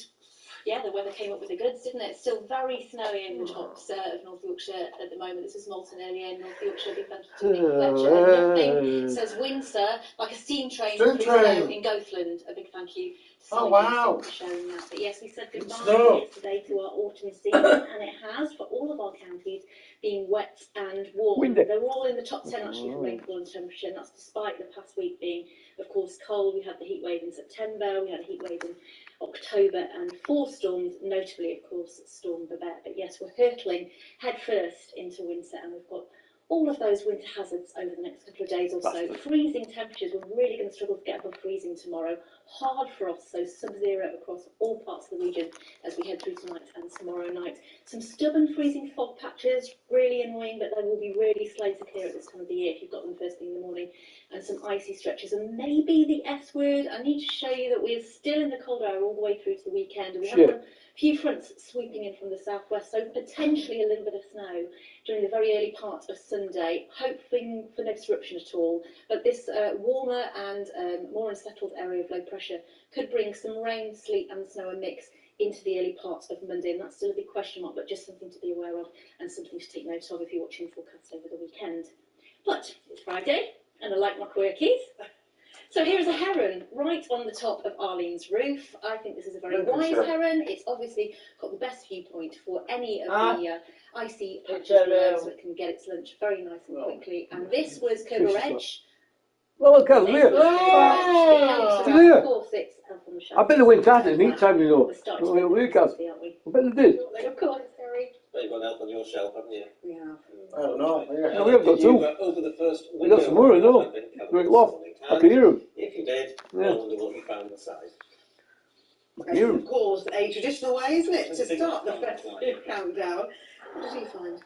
Speaker 1: yeah, the weather came up with the goods, didn't it? It's still very snowy in the tops of North Yorkshire at the moment. This is Malton earlier in North Yorkshire. Big thank you to Nick Fletcher. Nothing says winter like a steam train
Speaker 6: Steam train.
Speaker 1: in Goathland. A big thank you.
Speaker 6: Oh, wow.
Speaker 1: For showing that. But yes, we said goodbye
Speaker 6: snow.
Speaker 1: yesterday to our autumn season, and it has for all of our counties been wet and warm.
Speaker 4: Windy.
Speaker 1: They're all in the top 10 actually for rainfall and temperature, and that's despite the past week being, of course, cold. We had the heat wave in September, we had a heat wave in October, and 4 storms, notably, of course, Storm Babette. But yes, we're hurtling headfirst into winter, and we've got all of those winter hazards over the next couple of days or so. Freezing temperatures, we're really going to struggle to get above freezing tomorrow. Hard frost, so sub-zero across all parts of the region as we head through tonight and tomorrow night. Some stubborn freezing fog patches, really annoying, but they will be really slow to clear at this time of the year if you've got them first thing in the morning. And some icy stretches, and maybe the S word. I need to show you that we're still in the cold air all the way through to the weekend. And we have a few fronts sweeping in from the southwest, so potentially a little bit of snow during the very early part of Sunday, hoping for no disruption at all. But this warmer and more unsettled area of low pressure could bring some rain, sleet and snow and mix into the early parts of Monday, and that's still a big question mark, but just something to be aware of and something to take note of if you're watching the forecast over the weekend. But it's Friday, and I like my quirkies. So here is a heron right on the top of Arlene's roof. I think this is a very
Speaker 6: Lincolnshire.
Speaker 1: wise heron. It's obviously got the best viewpoint for any of the icy patches
Speaker 6: It's,
Speaker 1: below, so it can get its lunch very nice and quickly. And this was Cobra Edge.
Speaker 9: Well, I can't hear.
Speaker 1: Of course, it's from
Speaker 9: I bet they went out at night time, you know. We can't. I bet they did.
Speaker 1: Of course, Harry.
Speaker 17: Well, you've got an elf on your shelf, haven't you?
Speaker 1: We have.
Speaker 6: I don't know.
Speaker 9: Yeah, we have got two.
Speaker 17: Over the first
Speaker 9: We got some more, I know. Great laugh. I can hear them.
Speaker 17: If you did, I wonder what you found inside.
Speaker 16: And of course, a traditional way, isn't it, to start the festive countdown. What did you find?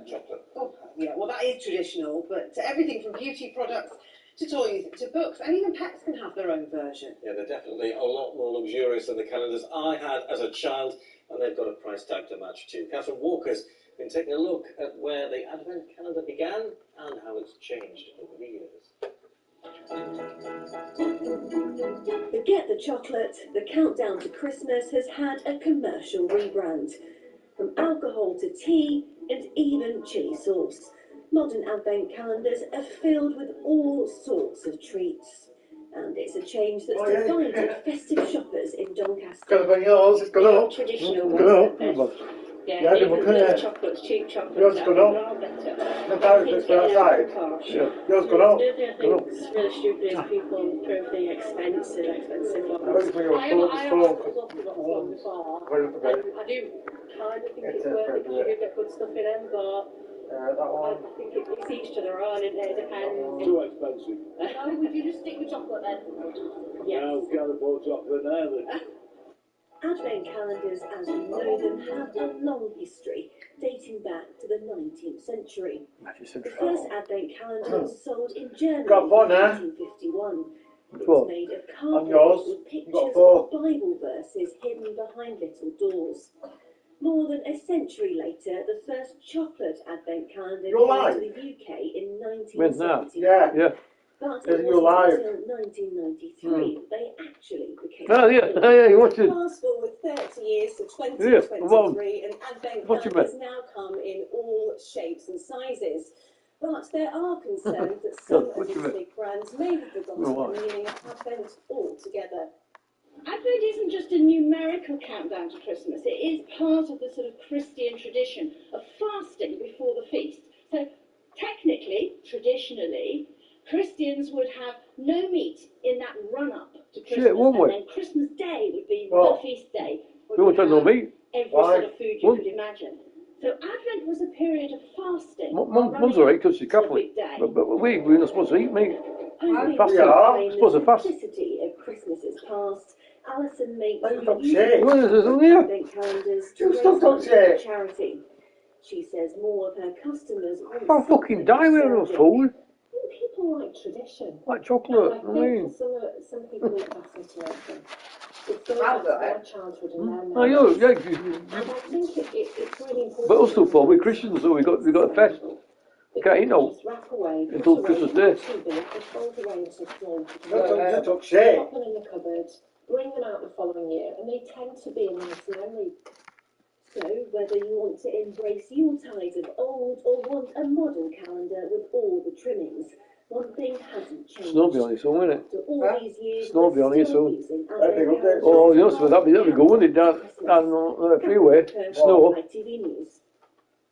Speaker 17: Chocolate.
Speaker 16: Oh, yeah, well, that is traditional, but everything from beauty products to toys to books, and even pets can have their own version.
Speaker 17: Yeah, they're definitely a lot more luxurious than the calendars I had as a child, and they've got a price tag to match too. Catherine Walker's been taking a look at where the Advent calendar began and how it's changed over the years.
Speaker 12: Forget the chocolate, the countdown to Christmas has had a commercial rebrand. From alcohol to tea and even chilli sauce, modern advent calendars are filled with all sorts of treats. And it's a change that's divided festive shoppers in Doncaster.
Speaker 6: It's gonna be yours, it's gonna up.
Speaker 12: Traditional
Speaker 6: Go.
Speaker 3: Yeah,
Speaker 6: Yeah,
Speaker 3: even
Speaker 6: but
Speaker 3: the
Speaker 6: yeah.
Speaker 3: chocolates, cheap chocolates,
Speaker 6: Yours
Speaker 3: are
Speaker 6: gone up.
Speaker 3: far better.
Speaker 6: The barrel that's outside.
Speaker 9: Yeah.
Speaker 6: Yours gone up.
Speaker 3: The other thing that's really stupid is people prove the expensive ones.
Speaker 6: I was thinking of
Speaker 3: I
Speaker 6: phone,
Speaker 3: have
Speaker 6: phone.
Speaker 3: got one before,
Speaker 6: Where look at
Speaker 3: and I do kind of think it's worth it because you do get good stuff in them, but
Speaker 6: that one.
Speaker 3: I think it's each to their own, and it depends.
Speaker 20: Too expensive.
Speaker 3: No, would you just stick with chocolate then? Yes.
Speaker 20: No, we can't afford chocolate now then.
Speaker 12: Advent calendars, as we know them, have a long history, dating back to the 19th century. The first Advent calendar was sold in Germany
Speaker 6: Got four
Speaker 12: in
Speaker 6: now.
Speaker 12: 1951. It
Speaker 6: Four.
Speaker 12: was made of
Speaker 6: On
Speaker 12: cardboard
Speaker 6: yours.
Speaker 12: with
Speaker 6: You got
Speaker 12: pictures
Speaker 6: four.
Speaker 12: of Bible verses hidden behind little doors. More than a century later, the first chocolate Advent calendar
Speaker 6: You're
Speaker 12: came
Speaker 6: alive.
Speaker 12: to the UK in
Speaker 9: When's now?
Speaker 12: 1971.
Speaker 9: Yeah.
Speaker 12: But
Speaker 6: You're
Speaker 12: it wasn't
Speaker 6: alive.
Speaker 12: until 1993 they actually became
Speaker 9: Oh, yeah. Oh, yeah, you watch it.
Speaker 12: Fast forward 30 years to
Speaker 9: Yeah,
Speaker 12: 2023 and Advent
Speaker 9: What you
Speaker 12: calendars now come in all shapes and sizes. But there are concerns that some of
Speaker 9: What you
Speaker 12: these
Speaker 9: mean?
Speaker 12: big brands may have forgotten
Speaker 9: No, why?
Speaker 12: the meaning of Advent altogether.
Speaker 3: Advent isn't just a numerical countdown to Christmas, it is part of the sort of Christian tradition of fasting before the feast. So technically, traditionally, Christians would have no meat in that run-up to Christmas,
Speaker 9: Shit, won't we?
Speaker 3: and then Christmas Day would be
Speaker 9: Well,
Speaker 3: the feast day.
Speaker 9: We won't have no meat.
Speaker 3: Every
Speaker 9: Why?
Speaker 3: sort of food you
Speaker 9: Well-
Speaker 3: could imagine. So Advent was a period of fasting.
Speaker 9: Mum's alright because she's Catholic. But we're not supposed to eat meat. Fasting. We're supposed to fast.
Speaker 12: Simplicity of Christmases past, Alison makes
Speaker 6: Stop saying.
Speaker 9: What is this on here?
Speaker 12: Advent calendars to
Speaker 6: Just stop
Speaker 12: raise
Speaker 6: saying.
Speaker 12: charity. She says more of her customers want
Speaker 9: I'll fucking die with no food.
Speaker 12: People like tradition.
Speaker 9: Like chocolate.
Speaker 12: And
Speaker 9: I
Speaker 12: I
Speaker 9: mean.
Speaker 12: think for some people it's fascinating. It's going back to their childhood and their
Speaker 9: Oh,
Speaker 12: memories.
Speaker 9: yeah.
Speaker 12: And I think it's really important.
Speaker 9: But us two, Paul, we're Christians, so we got a fest. We can't eat no
Speaker 12: Just wrap away,
Speaker 9: until
Speaker 12: put
Speaker 9: Christmas
Speaker 12: away,
Speaker 9: Day.
Speaker 12: too big, just fold away into small.
Speaker 6: That's up shit.
Speaker 12: Pop them in the cupboard, bring them out the following year, and they tend to be a nice memory. So, whether you want to embrace Yuletide of old or want a modern calendar with all the trimmings, one thing hasn't changed.
Speaker 9: Snow be on it soon, won't it?
Speaker 12: After all these years,
Speaker 9: Snow be on
Speaker 12: we're
Speaker 9: it
Speaker 12: still
Speaker 9: soon.
Speaker 12: using
Speaker 9: Oh, you know, so that'd be good, wouldn't it? Down on the freeway. Snow.
Speaker 12: ITV News.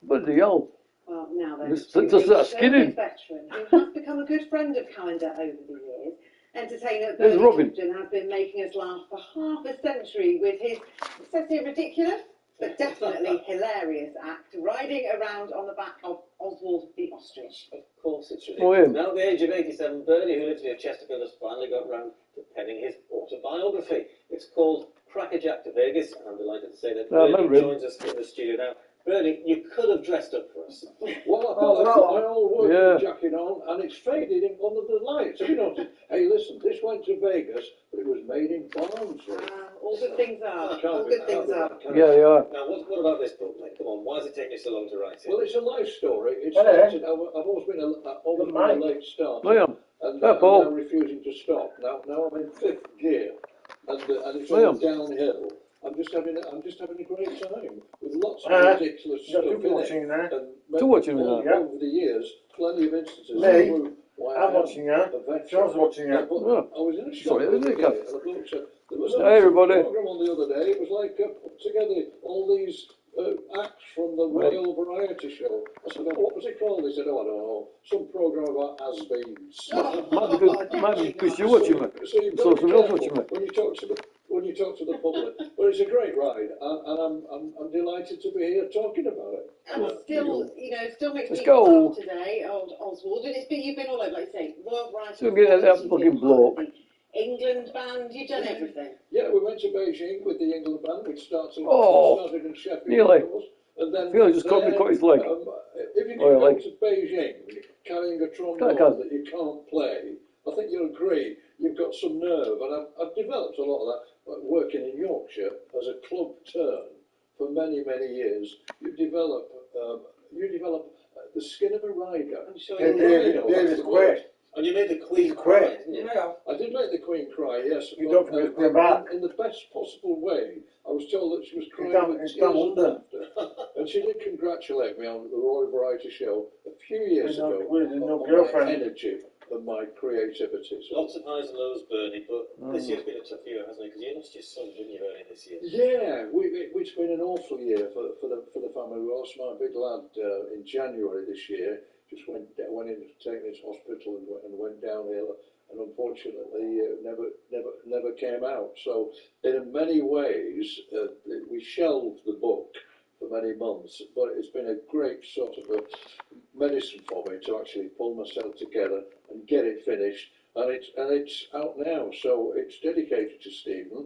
Speaker 9: Bloody hell.
Speaker 16: Well, now then,
Speaker 9: Just that skinning.
Speaker 16: veteran who has become a good friend of calendar over the years. Entertainer
Speaker 9: There's
Speaker 16: Bernie
Speaker 9: Robin.
Speaker 16: Clifton has been making us laugh for half a century with his, it says here, ridiculous, but definitely hilarious act, riding around on the back of Oswald the Ostrich.
Speaker 17: Of course it's
Speaker 9: Oh,
Speaker 17: ridiculous.
Speaker 9: yeah.
Speaker 17: Now at the age of 87, Bernie, who lives near Chesterfield, has finally got round to penning his autobiography. It's called Crackerjack to Vegas, and I'm delighted to say that
Speaker 9: I
Speaker 17: Bernie
Speaker 9: remember him.
Speaker 17: joins us in the studio now. Bernie, you could have dressed up for us.
Speaker 20: Well, I've
Speaker 6: Oh,
Speaker 20: got my old working
Speaker 9: Yeah.
Speaker 20: jacket on, and it's faded in under the lights. Have you noticed? Hey, listen, this went to Vegas, but it was made in Barnsley.
Speaker 16: All good things are.
Speaker 20: Can't
Speaker 16: All
Speaker 20: be-
Speaker 16: good things
Speaker 20: can't
Speaker 16: are.
Speaker 20: be-
Speaker 9: Yeah, they are.
Speaker 17: Now, what about this book, mate? Come on, why has it taken you so long to write it?
Speaker 20: Well, it's a life story. It
Speaker 6: Hello.
Speaker 20: started, I've always been a late starter.
Speaker 9: Oh, yeah.
Speaker 20: And
Speaker 9: Yeah, Paul.
Speaker 20: I'm now refusing to stop. Now I'm in fifth gear, and it's
Speaker 9: Oh, yeah.
Speaker 20: all downhill. I'm just having a great time with lots of ridiculous
Speaker 6: you got
Speaker 20: stuff
Speaker 6: people
Speaker 20: in
Speaker 6: watching
Speaker 20: it.
Speaker 6: there.
Speaker 20: And
Speaker 9: Two watching me
Speaker 20: all
Speaker 9: now.
Speaker 20: over the years, plenty of instances
Speaker 6: Me?
Speaker 20: of
Speaker 8: why
Speaker 9: I'm
Speaker 8: I am
Speaker 9: watching that.
Speaker 8: a veteran.
Speaker 9: Charles watching that.
Speaker 8: But
Speaker 9: Oh.
Speaker 8: I was in a shop
Speaker 9: Sorry,
Speaker 8: the
Speaker 9: isn't
Speaker 8: other
Speaker 9: it,
Speaker 8: day, and the bloke said, there was
Speaker 9: Hey, everybody.
Speaker 8: a programme on the other day, it was like put together all these acts from the
Speaker 9: Right.
Speaker 8: Royal Variety Show. I said, oh, what was it called? He said, oh, I don't know, some programme about has-beens.
Speaker 9: Might be because you're watching me.
Speaker 8: So you've got
Speaker 9: So
Speaker 8: to be
Speaker 9: somebody else
Speaker 8: careful
Speaker 9: watching me.
Speaker 8: when you talk to the public. But it's a great ride, and I'm delighted to be here talking about it.
Speaker 16: And still, still makes
Speaker 9: Let's
Speaker 16: me
Speaker 9: go.
Speaker 16: laugh today, old Oswald. And you've been all over, like you say, Royal Variety.
Speaker 9: So get that fucking bloke.
Speaker 16: England band, you've done everything.
Speaker 8: Yeah, we went to Beijing with the England band, which started in Sheffield,
Speaker 9: nearly.
Speaker 8: of course. And then
Speaker 9: I feel I just caught his leg.
Speaker 8: If you can
Speaker 9: Or
Speaker 8: go
Speaker 9: leg.
Speaker 8: to Beijing carrying a trombone that you can't play, I think you'll agree you've got some nerve. And I've developed a lot of that working in Yorkshire as a club turn for many, many years. You develop the skin of a rider.
Speaker 16: I'm sure
Speaker 8: You really know that's the word.
Speaker 17: And you made the Queen cry, didn't you?
Speaker 8: I did make the Queen cry, yes.
Speaker 9: You don't forget to bring back.
Speaker 8: In the best possible way. I was told that she was crying with
Speaker 9: It's
Speaker 8: tears
Speaker 9: done
Speaker 8: of
Speaker 9: London.
Speaker 8: laughter. And she did congratulate me on the Royal Variety Show a few years ago
Speaker 9: no
Speaker 8: on
Speaker 9: girlfriend.
Speaker 8: my energy and my creativity. So,
Speaker 17: Lots of highs and lows, Bernie, but this year's been a tough year, hasn't it? Because you lost your son, didn't you, earlier this year?
Speaker 8: yeah, it's been an awful year for the family. We lost my big lad in January this year. Just went into taken his hospital and went downhill, and unfortunately never came out. So in many ways we shelved the book for many months, but it's been a great sort of a medicine for me to actually pull myself together and get it finished, and it's out now. So it's dedicated to Stephen,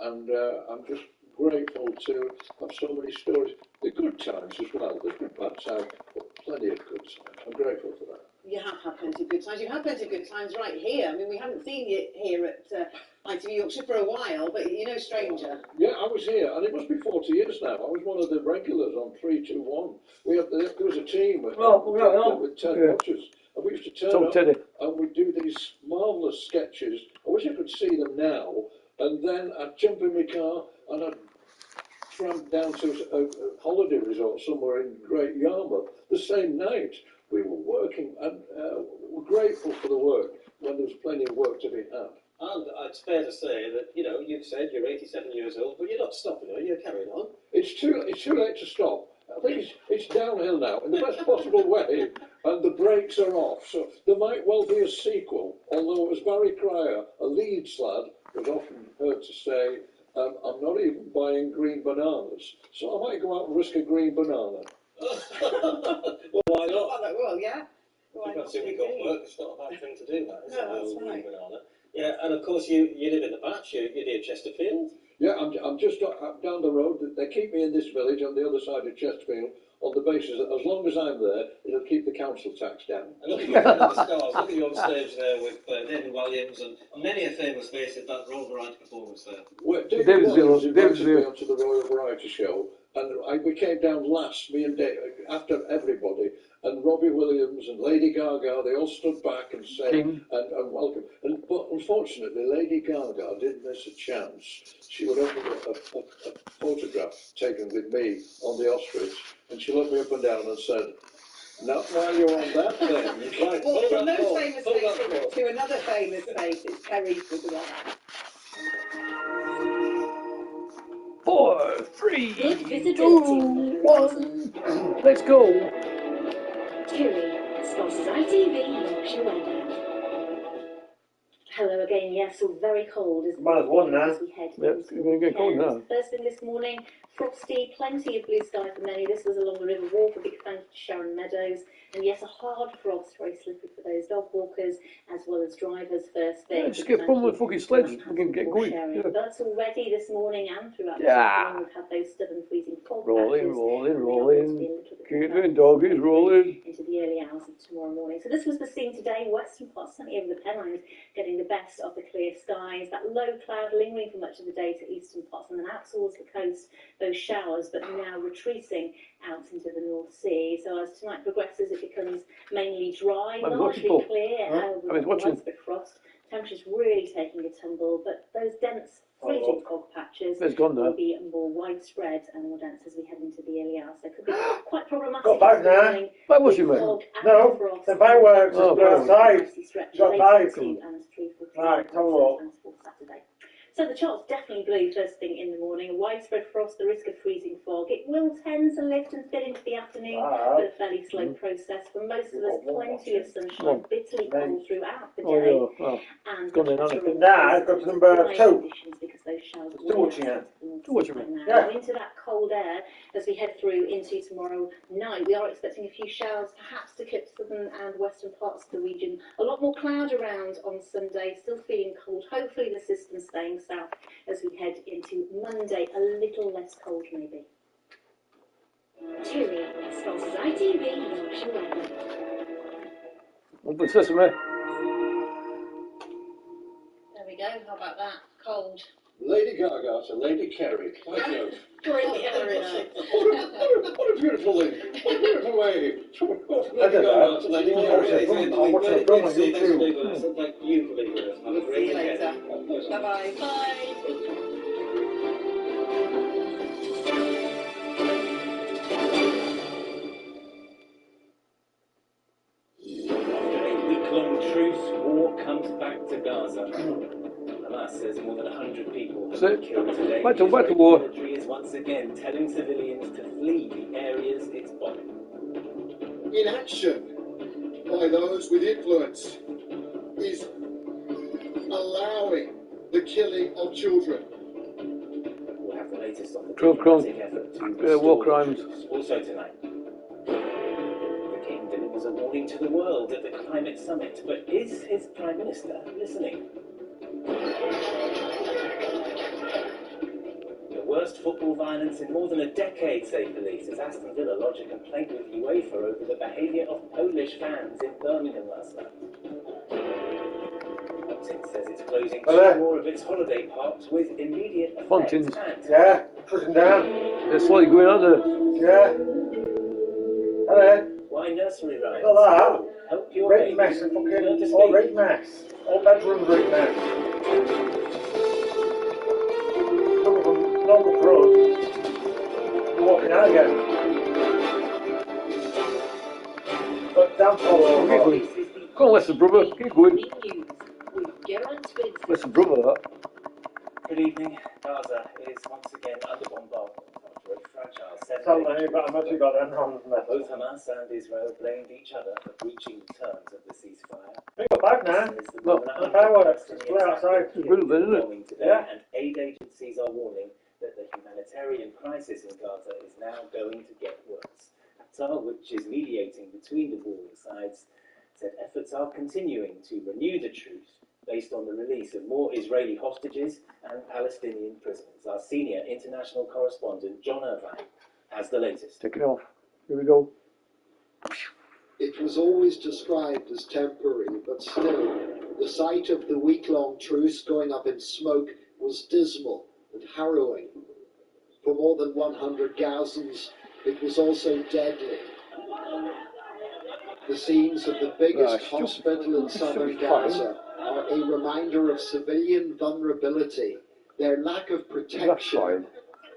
Speaker 8: and I'm just grateful to have so many stories. The good times as well. There's been bad times, but plenty of good times. I'm grateful for that.
Speaker 16: You have had plenty of good times. You've had plenty of good times right here. I mean, we haven't seen you here at ITV Yorkshire for a while, but you're no stranger.
Speaker 8: Yeah, I was here, and it must be 40 years now. I was one of the regulars on 321. There was a team with 10 watchers, and we used to turn up and we'd do these marvellous sketches. I wish I could see them now. And then I'd jump in my car and I'd tramp down to a holiday resort somewhere in Great Yarmouth the same night. We were working, and we're grateful for the work when there was plenty of work to be had.
Speaker 17: And it's fair to say that, you've said you're 87 years old, but you're not stopping, are you? You're carrying on.
Speaker 8: It's too late to stop. I think it's downhill now in the best possible way, and the brakes are off. So there might well be a sequel, although as Barry Cryer, a Leeds lad, was often heard to say, I'm not even buying green bananas, so I might go out and risk a green banana.
Speaker 17: Well, why not?
Speaker 16: Well, yeah.
Speaker 17: You've got to got work. It's not a bad thing to do, that, is it?
Speaker 16: No, that's right.
Speaker 17: Banana. Yeah, and of course you live in the Batch. You're near Chesterfield.
Speaker 8: Yeah, I'm just down the road. They keep me in this village on the other side of Chesterfield on the basis that as long as I'm there, it'll keep the council tax down.
Speaker 17: And look at you in the stars. Look at you on stage there with David Williams and many a famous face at that Royal Variety performance there.
Speaker 8: Well, David Williams invited me onto the Royal Variety Show, and we came down last, me and David, after everybody, and Robbie Williams and Lady Gaga, they all stood back and said, and welcome. But unfortunately, Lady Gaga didn't miss a chance. She would open a photograph taken with me on the ostrich, and she looked me up and down and said, not while you're on that thing. Right,
Speaker 16: Well, from
Speaker 8: that
Speaker 16: those
Speaker 8: ball,
Speaker 16: famous
Speaker 8: pull that
Speaker 16: faces
Speaker 8: ball.
Speaker 16: to another famous face, it's Kerry with the one.
Speaker 9: 4, 3,
Speaker 1: Good
Speaker 9: 2,
Speaker 1: visibility.
Speaker 9: 1. Let's go.
Speaker 1: Kerry sponsors ITV Yorkshire weather. Hello again. Yes, all very cold as
Speaker 9: Minus one now.
Speaker 1: we head
Speaker 9: Yeah,
Speaker 1: into
Speaker 9: it's going to get cold
Speaker 1: weekend.
Speaker 9: now.
Speaker 1: First thing this morning, frosty, plenty of blue sky for many. This was along the River Wharf. A big thank you to Sharon Meadows. And yes, a hard frost, very slippery for those dog walkers as well as drivers first thing.
Speaker 9: Yeah, just get fun with the fucking sledge. We can get going. Yeah.
Speaker 1: But already this morning and throughout the
Speaker 9: Yeah.
Speaker 1: afternoon, we've had those stubborn freezing fog patches.
Speaker 9: Rolling. Keeping doggies rolling.
Speaker 1: Into the early hours of tomorrow morning. So this was the scene today. Western parts, certainly over the Pennines, getting the best of the clear skies. That low cloud lingering for much of the day to eastern parts, and then out towards the coast, those showers, but now retreating out into the North Sea. So as tonight progresses, it becomes mainly dry, largely clear, with widespread frost. Temperatures really taking a tumble, but those dense freezing fog patches
Speaker 9: It's gone now.
Speaker 1: will be more widespread and more dense as we head into the early hours. So it could be quite problematic.
Speaker 13: Got back
Speaker 1: this
Speaker 13: now.
Speaker 1: morning
Speaker 9: Back was you,
Speaker 1: with
Speaker 9: mate?
Speaker 1: fog and
Speaker 13: No,
Speaker 1: frost
Speaker 13: the fireworks
Speaker 9: Oh,
Speaker 13: is outside.
Speaker 1: stretch
Speaker 13: Got
Speaker 1: late
Speaker 13: back.
Speaker 1: into and through for
Speaker 13: Right, come on.
Speaker 1: and for Saturday. So the chart's definitely blue first thing in the morning. A widespread frost, the risk of freezing fog. It will tend to lift and fit into the afternoon, but a fairly slow process. For most of us, plenty of sunshine, bitterly cold throughout the day.
Speaker 9: Oh, yeah. Well,
Speaker 1: And
Speaker 9: it's gone in, hasn't it?
Speaker 13: Now, it's got to number
Speaker 1: dry
Speaker 13: 2.
Speaker 1: conditions because those showers
Speaker 13: Still watching it.
Speaker 9: Still watching it.
Speaker 1: now.
Speaker 13: Yeah.
Speaker 1: Into that cold air as we head through into tomorrow night. We are expecting a few showers, perhaps to clip southern and western parts of the region. A lot more cloud around on Sunday, still feeling cold. Hopefully the system's staying south as we head into Monday, a little less cold maybe. Cheery, sponsors ITV, Yorkshire Weather.
Speaker 9: Open sesame.
Speaker 1: There we go, how about that? Cold.
Speaker 8: Lady Gaga to Lady Kerry. Quite good.
Speaker 1: Brilliant, very nice.
Speaker 8: What a beautiful lady. What a beautiful way. From
Speaker 13: I don't
Speaker 8: Lady
Speaker 13: know.
Speaker 8: Gaga to Lady
Speaker 13: I'm
Speaker 8: Kerry.
Speaker 13: watching a film on YouTube.
Speaker 17: Thank you for being with us. Have a
Speaker 16: See
Speaker 17: great
Speaker 16: you
Speaker 17: weekend.
Speaker 16: later. Bye-bye.
Speaker 1: Bye.
Speaker 14: After a week-long truce, war comes back to Gaza. Hamas says more than 100 people have been killed today.
Speaker 9: Back to
Speaker 14: Israeli
Speaker 9: war.
Speaker 14: military is once again telling civilians to flee the areas it's bombing.
Speaker 2: Inaction by those with influence is allowing the killing of children.
Speaker 14: We'll have the latest on the
Speaker 9: Trump,
Speaker 14: diplomatic effort to
Speaker 9: war
Speaker 14: restore
Speaker 9: crimes.
Speaker 14: truce. Also tonight, the King delivers a warning to the world at the climate summit. But is his Prime Minister listening? The worst football violence in more than a decade, say police, as Aston Villa lodged a complaint with UEFA over the behaviour of Polish fans in Birmingham last night. Fontins says it's closing two more of its holiday parks with immediate effect.
Speaker 9: Fontins.
Speaker 14: And
Speaker 13: Yeah, pushing down.
Speaker 9: They're slowly going out there.
Speaker 13: Yeah. Hello.
Speaker 14: why nursery rhymes?
Speaker 13: Look at that.
Speaker 14: Help your
Speaker 13: Red
Speaker 14: baby
Speaker 13: mess,
Speaker 14: learn to
Speaker 13: fucking
Speaker 14: speak.
Speaker 13: all red mess. All bedrooms red mess. Local road. You're walking out again. But down follow.
Speaker 9: Keep going. Go on, Leicester brother. Keep going. Leicester brother, that.
Speaker 14: Good evening. Gaza is once again under bombardment after a fragile
Speaker 13: Tell
Speaker 14: 7-day
Speaker 13: me, but I bet you got them on the
Speaker 14: Both Hamas and Israel blamed each other for breaching the terms of the ceasefire.
Speaker 13: We got back now.
Speaker 9: Look,
Speaker 13: the fireworks. It's clear outside.
Speaker 9: It's brilliant, isn't it?
Speaker 14: Bombing today,
Speaker 13: Yeah.
Speaker 14: and aid agencies are warning that the humanitarian crisis in Gaza is now going to get worse. Qatar, which is mediating between the warring sides, said efforts are continuing to renew the truce based on the release of more Israeli hostages and Palestinian prisoners. Our senior international correspondent, John Irvine, has the latest.
Speaker 9: Take it off. Here we go.
Speaker 2: It was always described as temporary, but still, the sight of the week-long truce going up in smoke was dismal and harrowing. For more than 100 Gazans, it was also deadly. The scenes of the biggest hospital in southern Gaza are a reminder of civilian vulnerability, their lack of protection,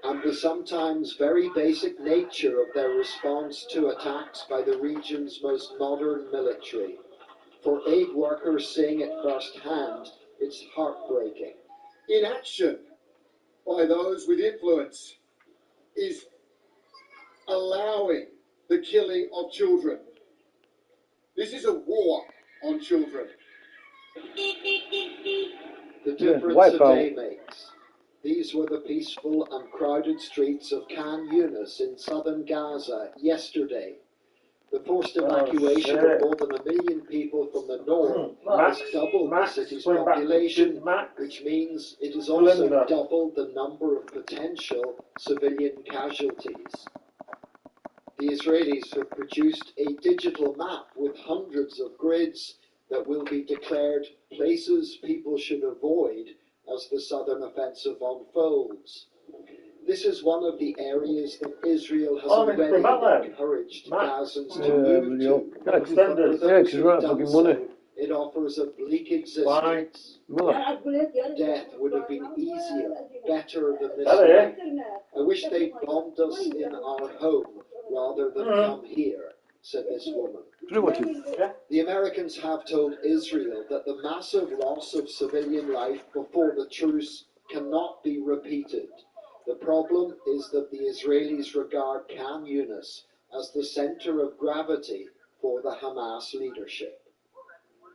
Speaker 2: and the sometimes very basic nature of their response to attacks by the region's most modern military. For aid workers seeing it firsthand, it's heartbreaking. Inaction by those with influence is allowing the killing of children. This is a war on children. The difference a day makes. These were the peaceful and crowded streets of Khan Yunis in southern Gaza yesterday. The forced evacuation of more than 1 million people from the north has doubled the city's population, which means it has also doubled the number of potential civilian casualties. The Israelis have produced a digital map with hundreds of grids that will be declared places people should avoid as the southern offensive unfolds. This is one of the areas that Israel has already encouraged Gazans to move to. But for those who've done so, it offers a bleak existence. Death would have been easier better than this life. I wish they'd bombed us in our home rather than come here, said this woman. The Americans have told Israel that the massive loss of civilian life before the truce cannot be repeated. The problem is that the Israelis regard Khan Yunis as the center of gravity for the Hamas leadership.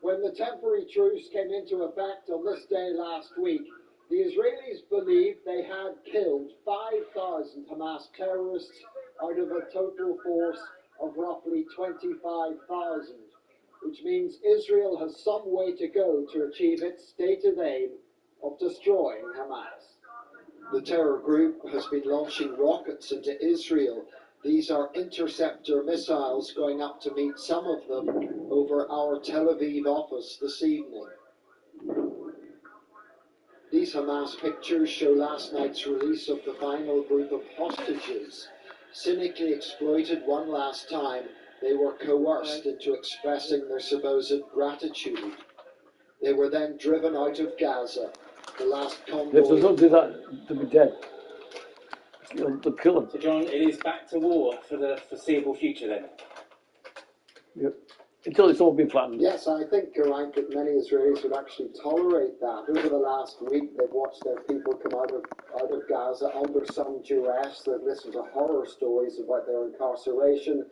Speaker 10: When the temporary truce came into effect on this day last week, the Israelis believed they had killed 5,000 Hamas terrorists out of a total force of roughly 25,000, which means Israel has some way to go to achieve its stated aim of destroying Hamas.
Speaker 2: The terror group has been launching rockets into Israel. These are interceptor missiles going up to meet some of them over our Tel Aviv office this evening. These Hamas pictures show last night's release of the final group of hostages. Cynically exploited one last time, they were coerced into expressing their supposed gratitude. They were then driven out of Gaza. The last convoy...
Speaker 9: If they don't do that, they'll be dead. They'll kill them.
Speaker 14: So, John, it is back to war for the foreseeable future then?
Speaker 9: Yep. Until it's all been flattened.
Speaker 10: Yes, I think, Geraint, that many Israelis would actually tolerate that. Over the last week, they've watched their people come out of Gaza under some duress. They've listened to horror stories about their incarceration,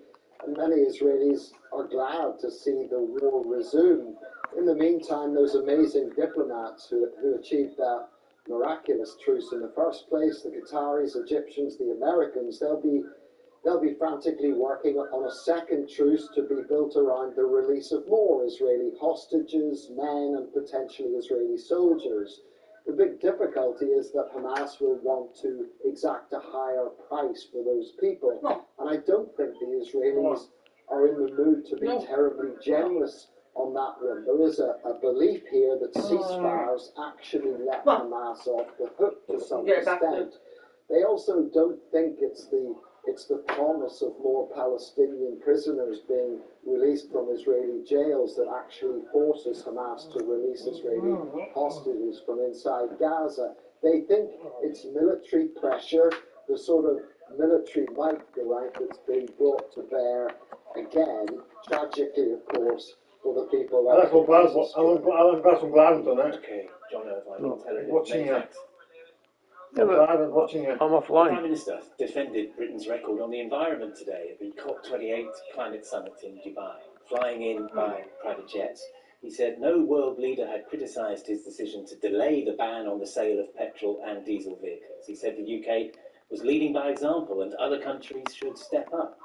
Speaker 10: and many Israelis are glad to see the war resume. In the meantime, those amazing diplomats who achieved that miraculous truce in the first place, the Qataris, Egyptians, the Americans, they'll be frantically working on a second truce to be built around the release of more Israeli hostages, men, and potentially Israeli soldiers. The big difficulty is that Hamas will want to exact a higher price for those people. And I don't think the Israelis are in the mood to be terribly generous on that one. There is a belief here that ceasefires actually let Hamas off the hook to some extent. They also don't think it's the promise of more Palestinian prisoners being released from Israeli jails that actually forces Hamas to release Israeli hostages from inside Gaza. They think it's military pressure, the sort of military might, right, that's being brought to bear again, tragically, of course, for the people that...
Speaker 13: Alan Glasson Gladden,
Speaker 14: Okay, John Irvine, intelligent.
Speaker 13: Watching you.
Speaker 9: Yeah, but I'm offline.
Speaker 14: The Prime Minister defended Britain's record on the environment today at the COP28 climate summit in Dubai, flying in by private jets. He said no world leader had criticised his decision to delay the ban on the sale of petrol and diesel vehicles. He said the UK was leading by example and other countries should step up.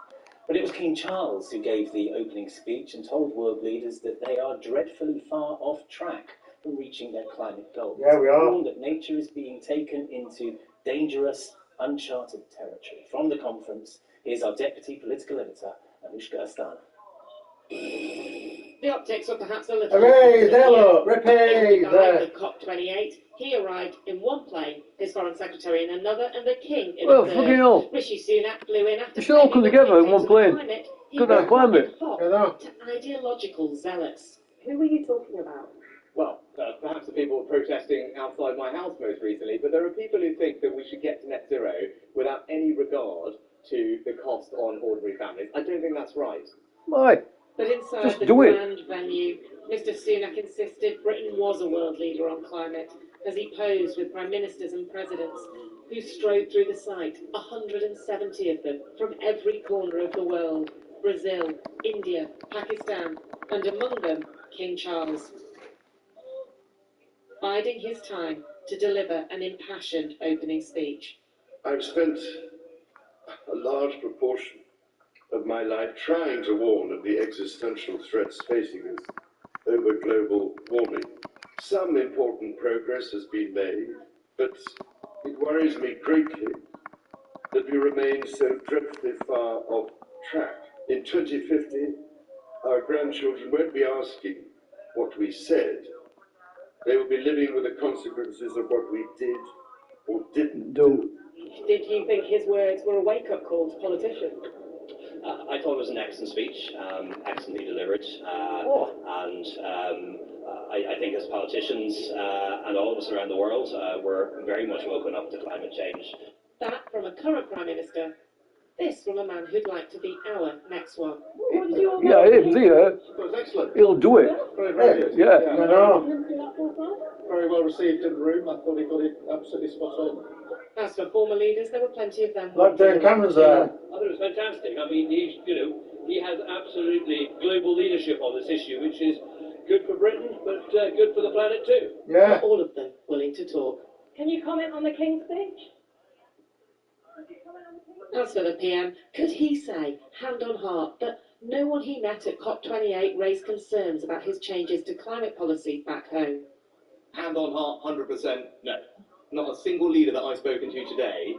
Speaker 14: But it was King Charles who gave the opening speech and told world leaders that they are dreadfully far off track from reaching their climate goals.
Speaker 13: Yeah, we are.
Speaker 14: Warned that nature is being taken into dangerous, uncharted territory. From the conference, here's our Deputy Political Editor, Anushka Astana.
Speaker 11: The optics were perhaps a little...
Speaker 13: Hooray, there look, repay, there.
Speaker 11: At COP28, he arrived in one plane, his Foreign Secretary in another, and the King in
Speaker 9: Well,
Speaker 11: a third.
Speaker 9: fucking hell.
Speaker 11: Rishi Sunak flew in after...
Speaker 9: They should all come together in one plane. Go down climate.
Speaker 11: To ideological zealots.
Speaker 12: Who were you talking about?
Speaker 15: Well, perhaps the people protesting outside my house most recently, but there are people who think that we should get to net zero without any regard to the cost on ordinary families. I don't think that's right.
Speaker 9: Why?
Speaker 11: But inside
Speaker 9: Just
Speaker 11: the
Speaker 9: do it.
Speaker 11: grand venue, Mr Sunak insisted Britain was a world leader on climate, as he posed with prime ministers and presidents who strode through the site, 170 of them, from every corner of the world, Brazil, India, Pakistan, and among them, King Charles. Biding his time to deliver an impassioned opening speech.
Speaker 8: I've spent a large proportion of my life trying to warn of the existential threats facing us over global warming. Some important progress has been made, but it worries me greatly that we remain so dreadfully far off track. In 2050, our grandchildren won't be asking what we said. They will be living with the consequences of what we did or didn't do.
Speaker 11: Did you think his words were a wake-up call to politicians?
Speaker 19: I thought it was an excellent speech, excellently delivered, and
Speaker 7: I think as politicians and all of us around the world, we're very much woken up to climate change.
Speaker 11: That from a current Prime Minister. This from a man who'd like to be our next one.
Speaker 9: Yeah, him there.
Speaker 8: It was excellent.
Speaker 9: He'll do it.
Speaker 8: Very, very good.
Speaker 9: Yeah.
Speaker 8: I know. Very well received in the room. I thought he got it absolutely spot on.
Speaker 11: As for former leaders, there were plenty of them.
Speaker 13: Like Jane Cameron's there.
Speaker 19: I thought it was fantastic. I mean, he has absolutely global leadership on this issue, which is good for Britain, but good for the planet too.
Speaker 13: Yeah.
Speaker 11: All of them willing to talk.
Speaker 1: Can you comment on the King's speech?
Speaker 11: As for the PM, could he say, hand on heart, that no one he met at COP28 raised concerns about his changes to climate policy back home?
Speaker 15: Hand on heart, 100% no. Not a single leader that I've spoken to today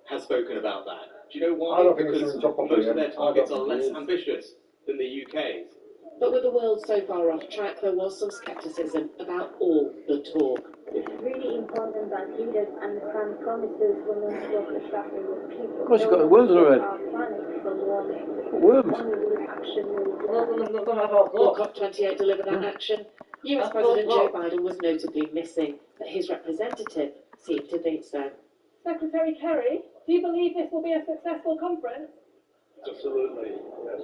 Speaker 15: has spoken about that. Do you know why?
Speaker 13: I don't think it's
Speaker 15: Because
Speaker 13: in the top of
Speaker 15: most
Speaker 13: it,
Speaker 15: of their
Speaker 13: yeah.
Speaker 15: targets
Speaker 13: I
Speaker 15: are
Speaker 13: don't
Speaker 15: less
Speaker 13: think it is.
Speaker 15: ambitious than the UK's.
Speaker 11: But with the world so far off track, there was some scepticism about all the talk.
Speaker 3: It's really important that leaders understand promises when they work exactly with people.
Speaker 9: Of course, you've got the worms already.
Speaker 3: Our planet from warming.
Speaker 9: Worms.
Speaker 3: Only with action will
Speaker 11: Will COP28 deliver that action? US President Joe Biden was notably missing, but his representative seemed to think so.
Speaker 1: Secretary Kerry, do you believe this will be a successful conference?
Speaker 8: Absolutely, yes.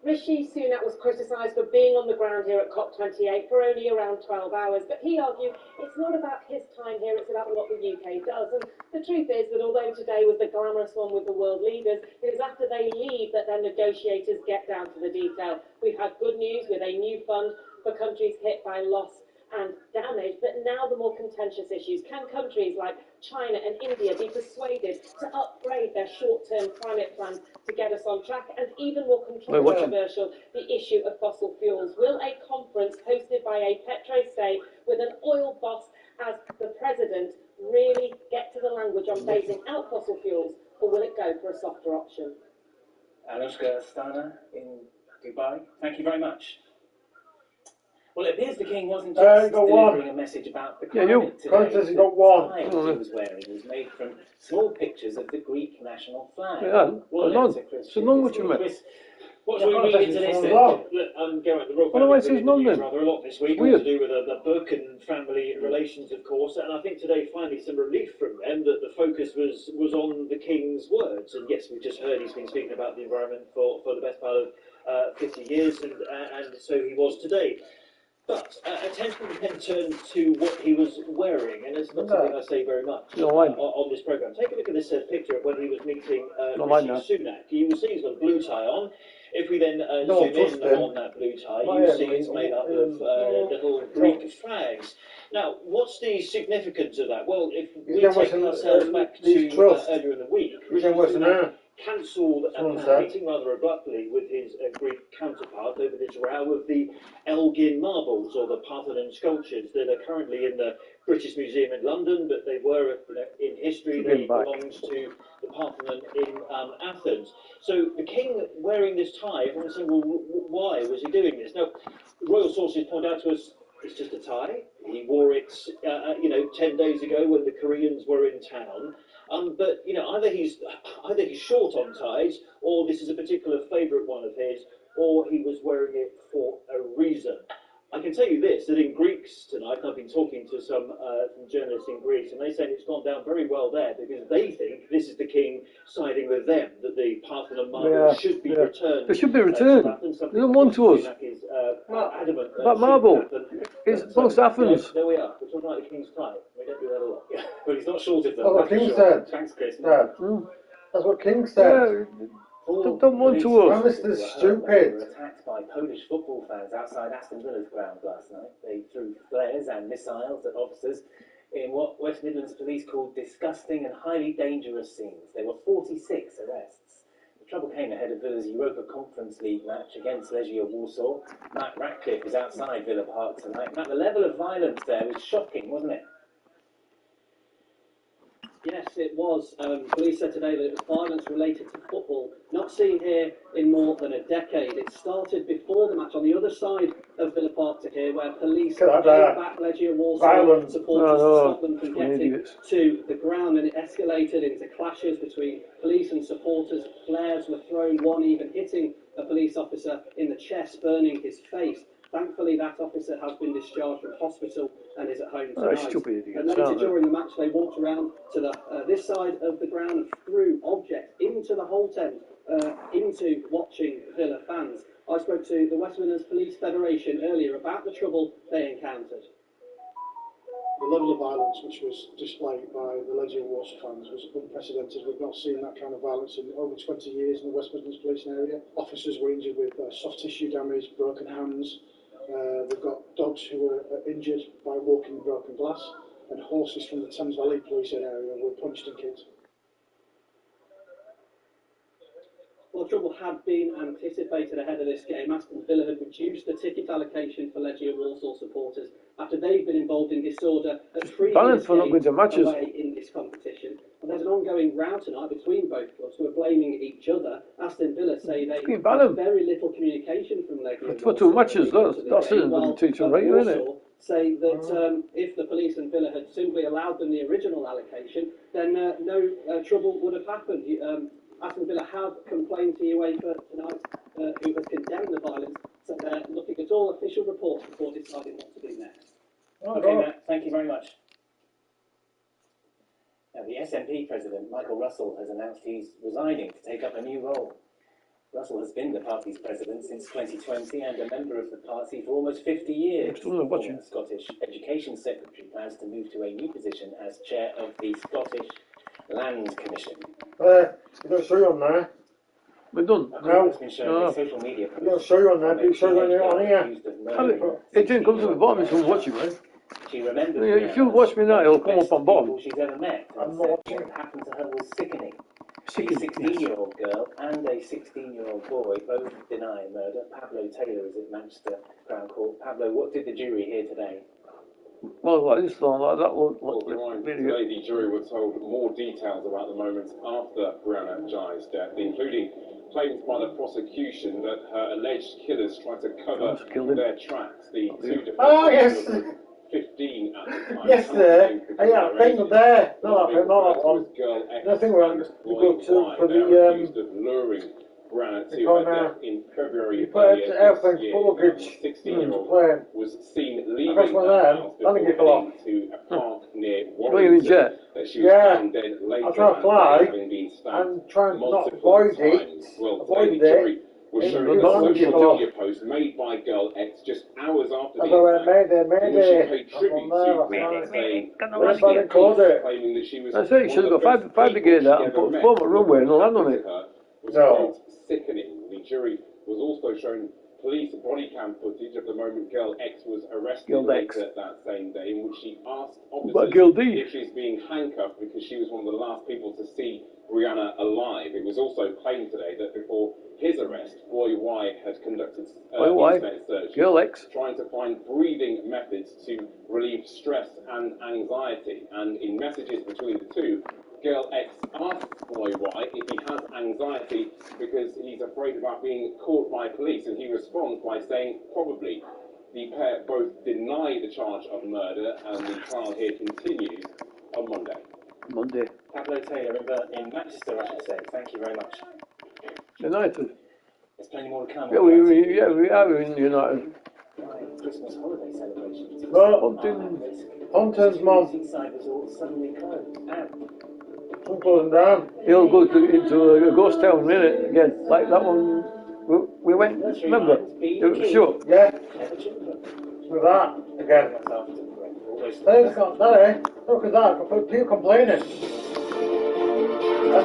Speaker 11: Rishi Sunak was criticised for being on the ground here at COP28 for only around 12 hours, but he argued it's not about his time here, it's about what the UK does. And the truth is that although today was the glamorous one with the world leaders, it is after they leave that their negotiators get down to the detail. We've had good news with a new fund for countries hit by loss and damage, but now the more contentious issues. Can countries like China and India be persuaded to upgrade their short-term climate plans to get us on track? And even more controversial, the issue of fossil fuels. Will a conference hosted by a petro-state with an oil boss as the president really get to the language on phasing out fossil fuels, or will it go for a softer option?
Speaker 14: Anushka Astana in Dubai, thank you very much. Well, it appears the King wasn't just delivering a message about the climate today.
Speaker 13: Says he got one.
Speaker 14: The tie he was wearing was made from small pictures of the Greek national flag.
Speaker 9: Yeah, none. So none what you meant.
Speaker 19: What should we read into this then? Geraint, the Royal
Speaker 9: Well, why
Speaker 19: Family
Speaker 9: says none then?
Speaker 19: rather a lot this week, all
Speaker 9: Weird.
Speaker 19: to do with the book and family relations, of course, and I think today finally some relief from them that the focus was on the King's words. And yes, we've just heard he's been speaking about the environment for the best part of 50 years, and so he was today. But attention then turned to what he was wearing, and it's not something I say very much on this programme. Take a look at this picture of when he was meeting Rishi Sunak. You will see he's got a blue tie on. If we then zoom in on that blue tie, you see it's made up of little Greek flags. Now, what's the significance of that? Well, if we take ourselves back to earlier in the week, cancelled a meeting rather abruptly with his Greek counterpart over this row of the Elgin marbles, or the Parthenon sculptures that are currently in the British Museum in London, but they were, in history, they belonged to the Parthenon in Athens. So the King wearing this tie, everyone said, well, why was he doing this? Now, royal sources point out to us, it's just a tie. He wore it, 10 days ago when the Koreans were in town. But either he's short on ties, or this is a particular favourite one of his, or he was wearing it for a reason. I can tell you this, that in Greece tonight, I've been talking to some journalists in Greece, and they say it's gone down very well there, because they think this is the King siding with them, that the Parthenon marble should be returned.
Speaker 9: They should be returned. They don't want to us.
Speaker 19: Adamant
Speaker 9: that marble. It belongs to Athens.
Speaker 19: There we are. We're talking about the King's tie. We don't do that a lot.
Speaker 7: But he's not short of them.
Speaker 13: That's what King said.
Speaker 7: Thanks, Chris.
Speaker 13: That's what King said.
Speaker 9: Don't want to us.
Speaker 13: Mr. Stupid.
Speaker 14: Were attacked by Polish football fans outside Aston Villa's ground last night. They threw flares and missiles at officers in what West Midlands police called disgusting and highly dangerous scenes. There were 46 arrests. The trouble came ahead of Villa's Europa Conference League match against Legia Warsaw. Matt Ratcliffe was outside Villa Park tonight. Matt, the level of violence there was shocking, wasn't it?
Speaker 18: Yes, it was. Police said today that it was violence related to football, not seen here in more than a decade. It started before the match on the other side of Villa Park to here, where police drove back Legia Warsaw supporters to stop them from getting to the ground, and it escalated into clashes between police and supporters. Flares were thrown, one even hitting
Speaker 21: a police officer in the chest, burning his face. Thankfully, that officer has been discharged from hospital and is at home tonight.
Speaker 9: Stupid idiots,
Speaker 21: And later
Speaker 9: aren't they?
Speaker 21: during the match, they walked around to the this side of the ground and threw objects into the whole tent, into watching Villa fans. I spoke to the West Midlands Police Federation earlier about the trouble they encountered.
Speaker 18: The level of violence which was displayed by the Legia Warsaw fans was unprecedented. We've not seen that kind of violence in over 20 years in the West Midlands policing area. Officers were injured with soft tissue damage, broken hands. We've got dogs who were injured by walking broken glass, and horses from the Thames Valley policing area were punched and kicked.
Speaker 21: Well, trouble had been anticipated ahead of this game. Aston Villa had reduced the ticket allocation for Legia Walsall supporters after they've been involved in disorder at previous
Speaker 9: for not going to matches.
Speaker 21: away in this competition. And there's an ongoing row tonight between both clubs who are blaming each other. Aston Villa say they had very little communication from Legia.
Speaker 9: For two matches, that's it.
Speaker 21: While
Speaker 9: Teaching right, isn't it?
Speaker 21: Walsall say that if the police and Villa had simply allowed them the original allocation, then no trouble would have happened. Aston Villa have complained to UEFA tonight, who has condemned the violence, so they're looking at all official reports before deciding what to do next.
Speaker 14: Okay, Matt, thank you very much. Now, the SNP president, Michael Russell, has announced he's resigning to take up a new role. Russell has been the party's president since 2020 and a member of the party for almost 50 years. The Scottish Education Secretary plans to move to a new position as chair of the Scottish Land Commission.
Speaker 13: You got to show you on there.
Speaker 9: We're done.
Speaker 14: No. Social media
Speaker 13: You got to show you on there, but you show you on here.
Speaker 9: It didn't come to the bottom, it's from watching, man.
Speaker 14: She remembers
Speaker 9: If you watch me now, it'll come up on bottom.
Speaker 14: she's ever met and said what happened to her was sickening. A 16-year-old girl and a 16-year-old boy both deny murder. Pablo Taylor is at Manchester Crown Court. Pablo, what did the jury hear today?
Speaker 9: Well, like this one, like that one.
Speaker 8: Today the jury were told more details about the moments after Brianna Jai's death, including claims by the prosecution that her alleged killers tried to cover their tracks. The two defendants were 15 at the time.
Speaker 13: Yes, sir. Yeah, I think there. No, not that one. Nothing wrong. You go to for the
Speaker 8: of luring Brianna to
Speaker 13: you
Speaker 8: her death in February
Speaker 13: you
Speaker 8: of
Speaker 13: put
Speaker 8: this
Speaker 13: airplane
Speaker 8: year.
Speaker 13: mortgage
Speaker 8: 16-year-old
Speaker 13: plane.
Speaker 8: was seen leaving
Speaker 13: That's one
Speaker 8: her
Speaker 13: of them.
Speaker 8: house
Speaker 13: Let me
Speaker 8: before
Speaker 13: get along.
Speaker 8: heading to a park near
Speaker 9: Going in
Speaker 8: Warrington.
Speaker 9: jet.
Speaker 8: That she was found dead later
Speaker 13: I'm trying to
Speaker 8: that
Speaker 13: fly
Speaker 8: day, having been stabbed
Speaker 13: and trying to not
Speaker 8: multiple
Speaker 13: avoid
Speaker 8: times.
Speaker 13: it.
Speaker 8: Well,
Speaker 13: Avoid
Speaker 8: today the jury
Speaker 13: it.
Speaker 8: was
Speaker 13: Yeah,
Speaker 8: showing a
Speaker 13: but not
Speaker 8: social
Speaker 13: people.
Speaker 8: media post made by Girl X just hours after
Speaker 13: That's
Speaker 8: the
Speaker 13: all right,
Speaker 8: attack, in which she
Speaker 13: mayday.
Speaker 8: paid
Speaker 13: That's
Speaker 8: tribute
Speaker 13: on there,
Speaker 8: to
Speaker 13: that's
Speaker 8: Brianna,
Speaker 13: on
Speaker 8: saying,
Speaker 13: That's why they called it.
Speaker 8: claiming that she was
Speaker 9: I say you should have got fire brigade out and put a form at runway and land on it.
Speaker 8: was
Speaker 9: No.
Speaker 8: quite sickening. The jury was also shown police body cam footage of the moment Girl X was arrested
Speaker 9: Girl X.
Speaker 8: later that same day, in which she asked
Speaker 9: But Girl
Speaker 8: officers
Speaker 9: D?
Speaker 8: if she's being handcuffed because she was one of the last people to see Brianna alive. It was also claimed today that before his arrest, Roy Y had conducted
Speaker 9: Boy Y?
Speaker 8: internet searches,
Speaker 9: Girl X?
Speaker 8: trying to find breathing methods to relieve stress and anxiety. And in messages between the two, Girl X asks Roy Y if he has anxiety because he's afraid about being caught by police, and he responds by saying probably. The pair both deny the charge of murder, and the trial here continues on Monday.
Speaker 14: Pablo Taylor in Manchester, I should say. Thank you very much.
Speaker 9: United.
Speaker 14: There's plenty more to come.
Speaker 9: Yeah, we are in United.
Speaker 14: Christmas holiday celebrations.
Speaker 13: Well, Hunter's mum.
Speaker 14: Seaside resorts suddenly closed.
Speaker 13: I'm closing down.
Speaker 9: He'll go into a ghost town, innit? Again, like that one. We went, remember? It was short.
Speaker 13: Yeah. With that again. They've got that, look at that, I've got people complaining. That's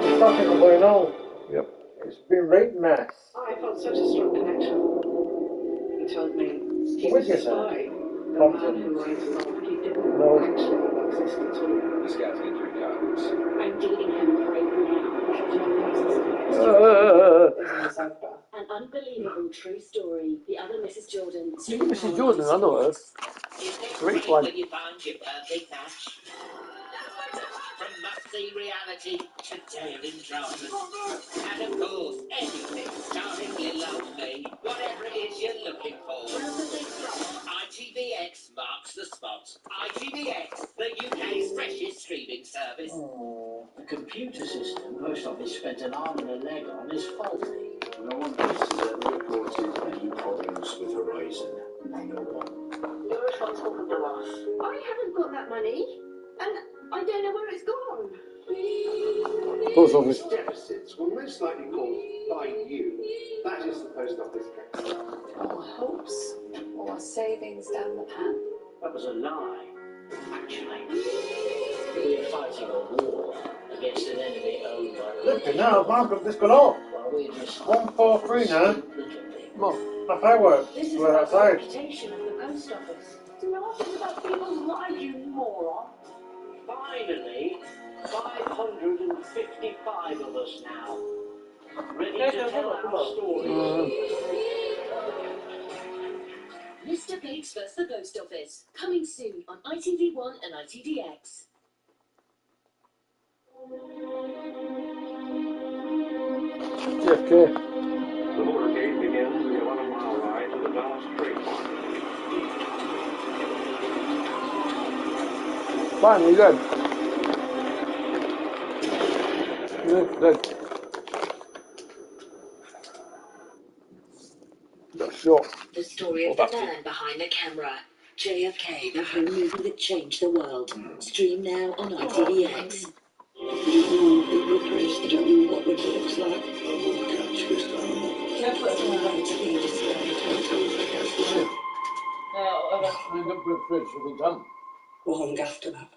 Speaker 13: the fucking complaining now.
Speaker 9: Yep.
Speaker 13: It's been right mess.
Speaker 16: I felt such a strong connection. He told me he
Speaker 13: Where'd
Speaker 16: was
Speaker 13: you
Speaker 16: a
Speaker 13: say?
Speaker 16: spy. The man who writes off, he didn't
Speaker 13: No.
Speaker 16: actually exist at all.
Speaker 8: The scouts injury cards.
Speaker 1: I'm deleting him right now. An unbelievable true story. The other Mrs. Jordan.
Speaker 9: Mrs. Jordan, I know her. Great one.
Speaker 22: When you find your perfect match. From must-see reality to daring dramas. And of course, anything starring Lil Old Me. Whatever it is you're looking for. ITVX marks the spot. ITVX, the UK's freshest streaming service.
Speaker 18: The computer system Post Office spent an arm and a leg on is faulty.
Speaker 4: No one has reported any problems with Horizon. No one.
Speaker 5: You're responsible for the loss. I haven't got that money, and I don't know where it's gone.
Speaker 9: Post office.
Speaker 2: Deficits will most likely caused by you. That is the post office case.
Speaker 23: Our hopes or savings down the pan.
Speaker 24: That was a lie, actually. We are fighting a war against an enemy owned by the...
Speaker 13: Look, now, mark this gone off. 143 now. My fireworks
Speaker 5: This is
Speaker 13: were
Speaker 5: about the
Speaker 13: outside.
Speaker 5: reputation of the post office. Do you know what it's about people's lives, you moron?
Speaker 24: Finally, 555 of us now. Ready to tell our story.
Speaker 25: Mr. Biggs vs. the Post Office. Coming soon on ITV1 and ITVX.
Speaker 9: JFK.
Speaker 26: The motorcade begins the 11-mile ride to the Dallas Trade Park.
Speaker 9: Finally dead. Dead. That's shot.
Speaker 25: The story of the man behind the camera. JFK, the home movie that changed the world. Stream now on ITVX.
Speaker 4: I don't know what it looks like. I won't catch this time.
Speaker 25: Long after that.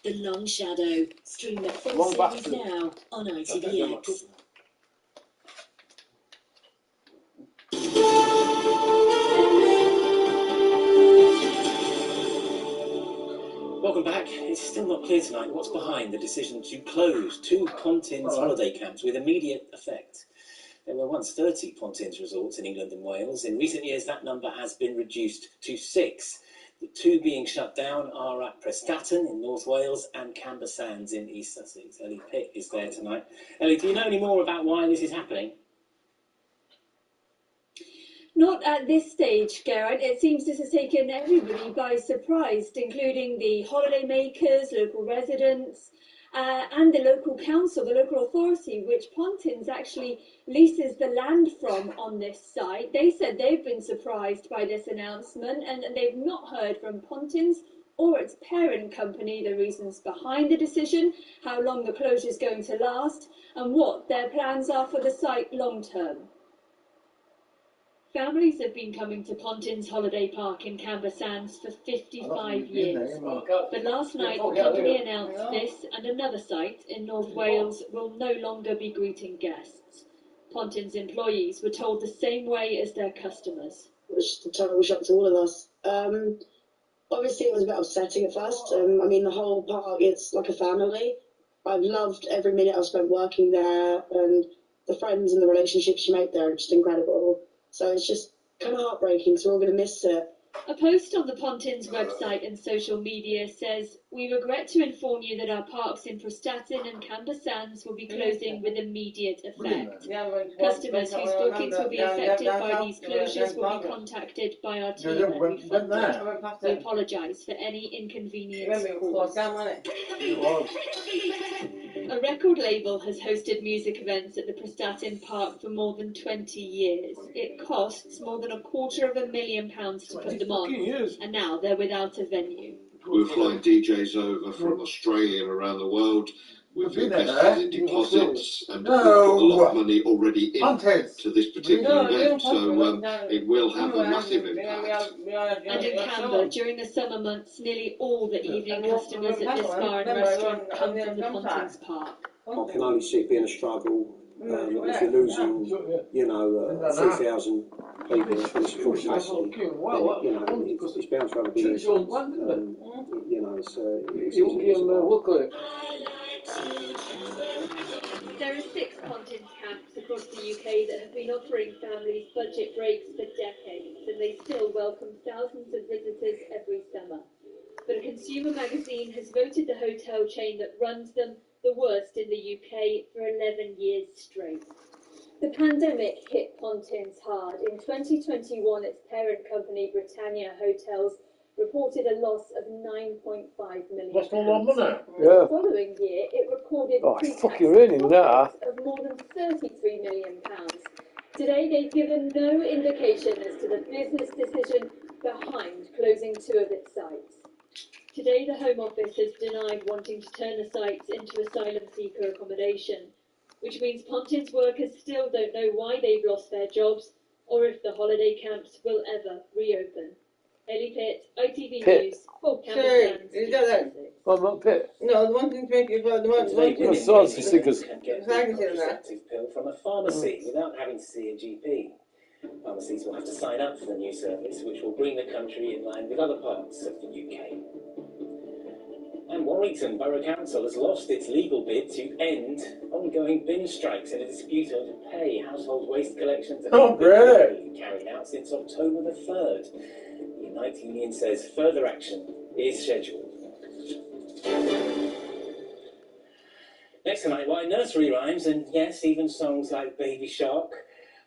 Speaker 25: The Long Shadow. Stream the full
Speaker 9: Long
Speaker 25: series
Speaker 9: bastard.
Speaker 25: now on ITVX.
Speaker 14: Welcome back. It's still not clear tonight what's behind the decision to close 2 Pontins holiday camps with immediate effect. There were once 30 Pontins resorts in England and Wales. In recent years, that number has been reduced to 6. The 2 being shut down are at Prestatyn in North Wales and Camber Sands in East Sussex. Ellie Pitt is there tonight. Ellie, do you know any more about why this is happening?
Speaker 27: Not at this stage, Garrett. It seems this has taken everybody by surprise, including the holidaymakers, local residents, and the local council, the local authority, which Pontins actually leases the land from on this site. They said they've been surprised by this announcement, and they've not heard from Pontins or its parent company the reasons behind the decision, how long the closure is going to last, and what their plans are for the site long term. Families have been coming to Pontins Holiday Park in Camber Sands for 55 years. But last night the company announced this and another site in North Wales will no longer be greeting guests. Pontins employees were told the same way as their customers.
Speaker 28: It was a terrible shock to all of us. Obviously it was a bit upsetting at first. I mean, the whole park, it's like a family. I've loved every minute I've spent working there, and the friends and the relationships you make there are just incredible. So it's just kind of heartbreaking, so we're all going to miss it.
Speaker 27: A post on the Pontins website and social media says, "We regret to inform you that our parks in Prestatyn and Camber Sands will be closing with immediate effect. Customers whose bookings will be affected by these closures will be contacted by our team and refunded. We apologise for any inconvenience caused." A record label has hosted music events at the Prestatyn Park for more than 20 years. It costs more than £250,000 to put them on, and now they're without a venue.
Speaker 29: We're flying DJs over from Australia and around the world. We've invested in deposits and we've got a lot of money already into this particular event, so it will have a massive impact.
Speaker 27: And in Camber, during the summer months, nearly all the evening customers at this bar and restaurant come from the Pontins Park.
Speaker 30: I can only see it being a struggle. If you're losing, 3,000 people for this full capacity, then, it's bound to have a big impact.
Speaker 27: There are 6 Pontins camps across the UK that have been offering families budget breaks for decades, and they still welcome thousands of visitors every summer. But a consumer magazine has voted the hotel chain that runs them the worst in the UK for 11 years straight. The pandemic hit Pontins hard. In 2021, its parent company, Britannia Hotels, reported a loss of £9.5 million.
Speaker 13: Lost all our money?
Speaker 27: The following year, it recorded
Speaker 9: Oh, it's fucking raining now.
Speaker 27: of more than £33 million. Today, they've given no indication as to the business decision behind closing 2 of its sites. Today, the Home Office has denied wanting to turn the sites into asylum seeker accommodation, which means Pontin's workers still don't know why they've lost their jobs or if the holiday camps will ever reopen. Ellie Pitt, ITV
Speaker 9: Pitt.
Speaker 27: News, Full Campus
Speaker 3: Sorry,
Speaker 27: Sands.
Speaker 3: is that it?
Speaker 9: Well, not Pitt.
Speaker 3: No, the one thing to make you the one
Speaker 14: Today,
Speaker 3: thing.
Speaker 14: women
Speaker 9: Sausage
Speaker 14: in
Speaker 9: stickers.
Speaker 14: England can get
Speaker 3: Thank
Speaker 14: a
Speaker 3: you for that.
Speaker 14: contraceptive pill from a pharmacy without having to see a GP. Pharmacies will have to sign up for the new service, which will bring the country in line with other parts of the UK. And Warrington Borough Council has lost its legal bid to end ongoing bin strikes in a dispute over pay. Household waste collections have
Speaker 13: Oh,
Speaker 14: been
Speaker 13: really?
Speaker 14: carried out since October the 3rd. The Unite Union says further action is scheduled. Next tonight, why nursery rhymes and, yes, even songs like Baby Shark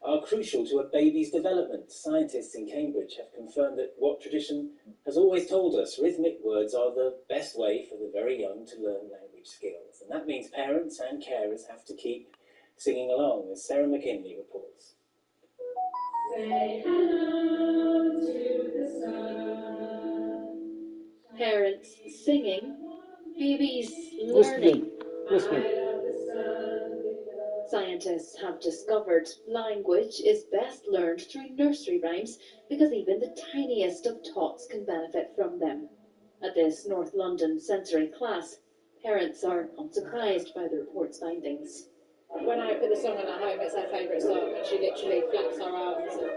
Speaker 14: are crucial to a baby's development. Scientists in Cambridge have confirmed that what tradition has always told us, rhythmic words are the best way for the very young to learn language skills. And that means parents and carers have to keep singing along, as Sarah McKinley reports.
Speaker 27: Say hello to the sun. Parents singing, babies learning.
Speaker 9: Listening.
Speaker 1: Scientists have discovered language is best learned through nursery rhymes because even the tiniest of tots can benefit from them. At this North London sensory class, parents are unsurprised by the report's findings.
Speaker 6: When I put the song on at home, it's her favourite song, and she literally flaps her arms and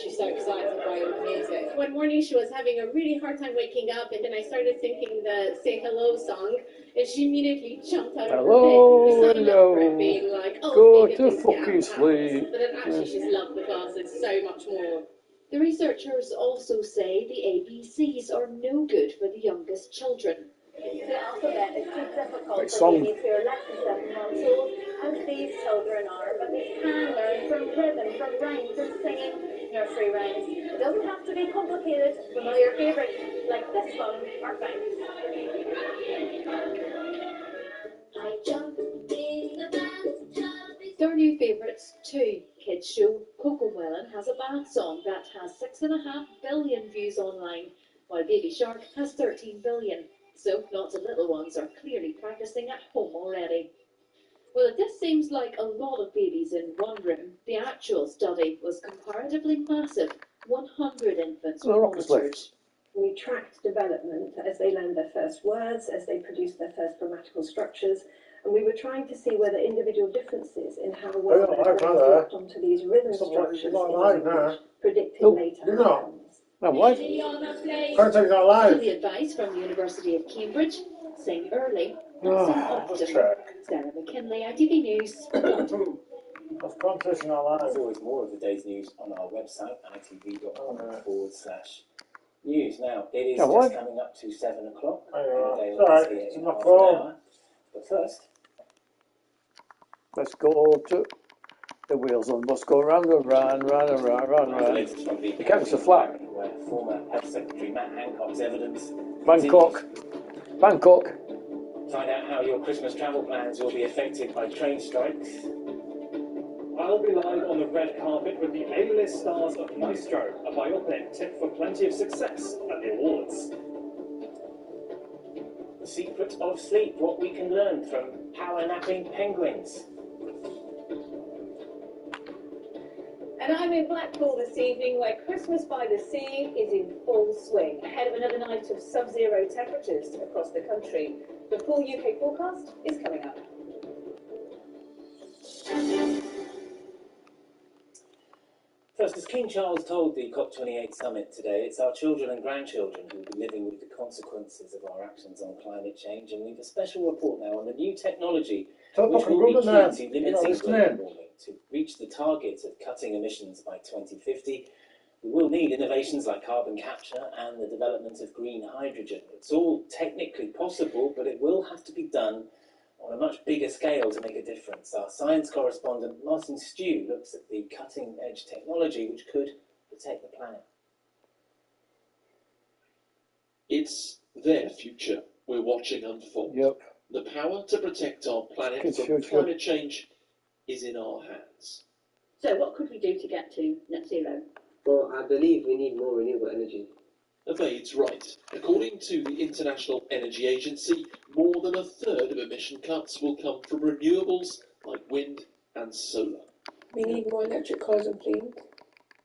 Speaker 6: she's so excited by the music. One morning she was having a really hard time waking up, and then I started singing the Say Hello song, and she immediately jumped out of her bed, signed up for it, being like, oh,
Speaker 9: Go
Speaker 6: baby,
Speaker 9: to
Speaker 6: please get out
Speaker 9: fucking
Speaker 6: of the house.
Speaker 9: sleep.
Speaker 6: But then actually she's loved the classes so much more.
Speaker 1: The researchers also say the ABCs are no good for the youngest children.
Speaker 7: The alphabet is too difficult
Speaker 9: Like
Speaker 7: for
Speaker 9: song.
Speaker 7: babies who are less than 7 months old, as these children are, but they can learn from rhythm, from rhymes and singing nursery rhymes. It doesn't have to be complicated. Familiar favourites like this one are fine.
Speaker 1: I jumped in the bathtub. Their new favourites too. Kids show Coco Melon has a bath song that has 6.5 billion views online, while Baby Shark has 13 billion. So lots of little ones are clearly practicing at home already. Well, if this seems like a lot of babies in one room, the actual study was comparatively massive. 100 infants were monitored.
Speaker 10: We tracked development as they learned their first words, as they produced their first grammatical structures, and we were trying to see whether individual differences in how well their brains locked onto these rhythm structures in language predicted later outcomes.
Speaker 9: No, what?
Speaker 1: The advice from the University of Cambridge: sing early and sing often. Sarah McKinley, ITV News.
Speaker 10: There's
Speaker 14: always more of the day's news on our website, itv.com/news. Now, it is just coming up to 7 o'clock. But first,
Speaker 9: let's go to the wheels on bus go round and round, round and round, round and round. The camp's a flat.
Speaker 14: where former Health Secretary Matt Hancock's evidence
Speaker 9: Bangkok.
Speaker 14: Find out how your Christmas travel plans will be affected by train strikes.
Speaker 11: I'll be live on the red carpet with the A-list stars of Maestro, a biopic tipped for plenty of success at the awards.
Speaker 14: The secret of sleep, what we can learn from power-napping penguins.
Speaker 7: And I'm in Blackpool this evening, where Christmas by the Sea is in full swing, ahead of another night of sub-zero temperatures across the country. The full UK forecast is coming up.
Speaker 14: First, as King Charles told the COP28 summit today, it's our children and grandchildren who will be living with the consequences of our actions on climate change, and we have a special report now on the new technology which will be key to limiting global warming. To reach the target of cutting emissions by 2050, we will need innovations like carbon capture and the development of green hydrogen. It's all technically possible, but it will have to be done on a much bigger scale to make a difference. Our science correspondent Martin Stew looks at the cutting-edge technology which could protect the planet.
Speaker 12: It's their future we're watching unfold.
Speaker 9: Yep.
Speaker 12: The power to protect our planet
Speaker 9: It's
Speaker 12: from
Speaker 9: future.
Speaker 12: climate change is in our hands.
Speaker 1: So what could we do to get to net zero?
Speaker 2: Well, I believe we need more renewable energy.
Speaker 12: Obaid's right. According to the International Energy Agency, more than a third of emission cuts will come from renewables like wind and solar.
Speaker 23: We need more electric cars and planes.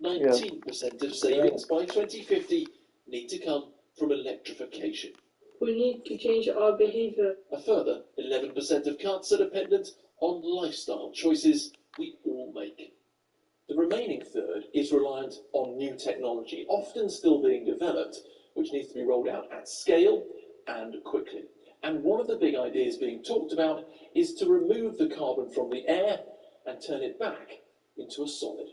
Speaker 12: 19% of savings by 2050 need to come from electrification.
Speaker 3: We need to change our behaviour.
Speaker 12: A further 11% of cuts are dependent on lifestyle choices we all make. The remaining third is reliant on new technology, often still being developed, which needs to be rolled out at scale and quickly. And one of the big ideas being talked about is to remove the carbon from the air and turn it back into a solid.